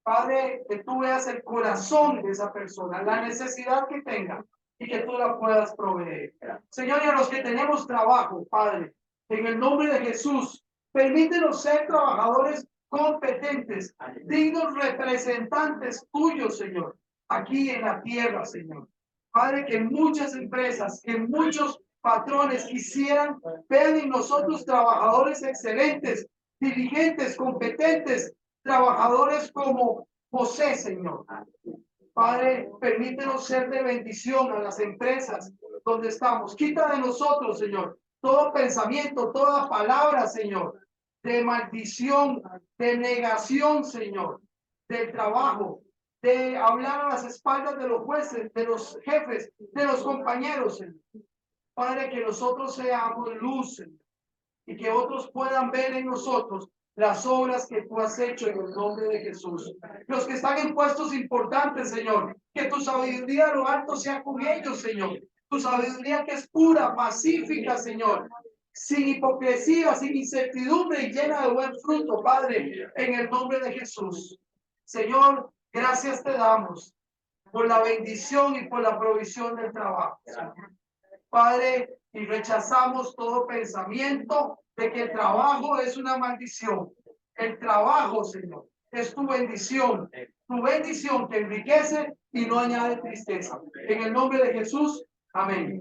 A: Padre, que tú veas el corazón de esa persona, la necesidad que tenga, y que tú la puedas proveer. Señor, y a los que tenemos trabajo, Padre, en el nombre de Jesús, permítenos ser trabajadores competentes, dignos representantes tuyos, Señor, aquí en la tierra, Señor. Padre, que muchas empresas, que muchos patrones quisieran ver en nosotros trabajadores excelentes, diligentes, competentes, trabajadores como José, Señor. Padre, permítenos ser de bendición a las empresas donde estamos. Quita de nosotros, Señor, todo pensamiento, toda palabra, Señor, de maldición, de negación, Señor, del trabajo, de hablar a las espaldas de los jueces, de los jefes, de los compañeros, Señor. Padre, que nosotros seamos luz, Señor, y que otros puedan ver en nosotros las obras que tú has hecho en el nombre de Jesús. Los que están en puestos importantes, Señor, que tu sabiduría a lo alto sea con ellos, Señor. Tu sabiduría que es pura, pacífica, Señor, sin hipocresía, sin incertidumbre y llena de buen fruto, Padre, en el nombre de Jesús. Señor, gracias te damos por la bendición y por la provisión del trabajo, Padre, y rechazamos todo pensamiento de que el trabajo es una maldición. El trabajo, Señor, es tu bendición que enriquece y no añade tristeza. En el nombre de Jesús, amén.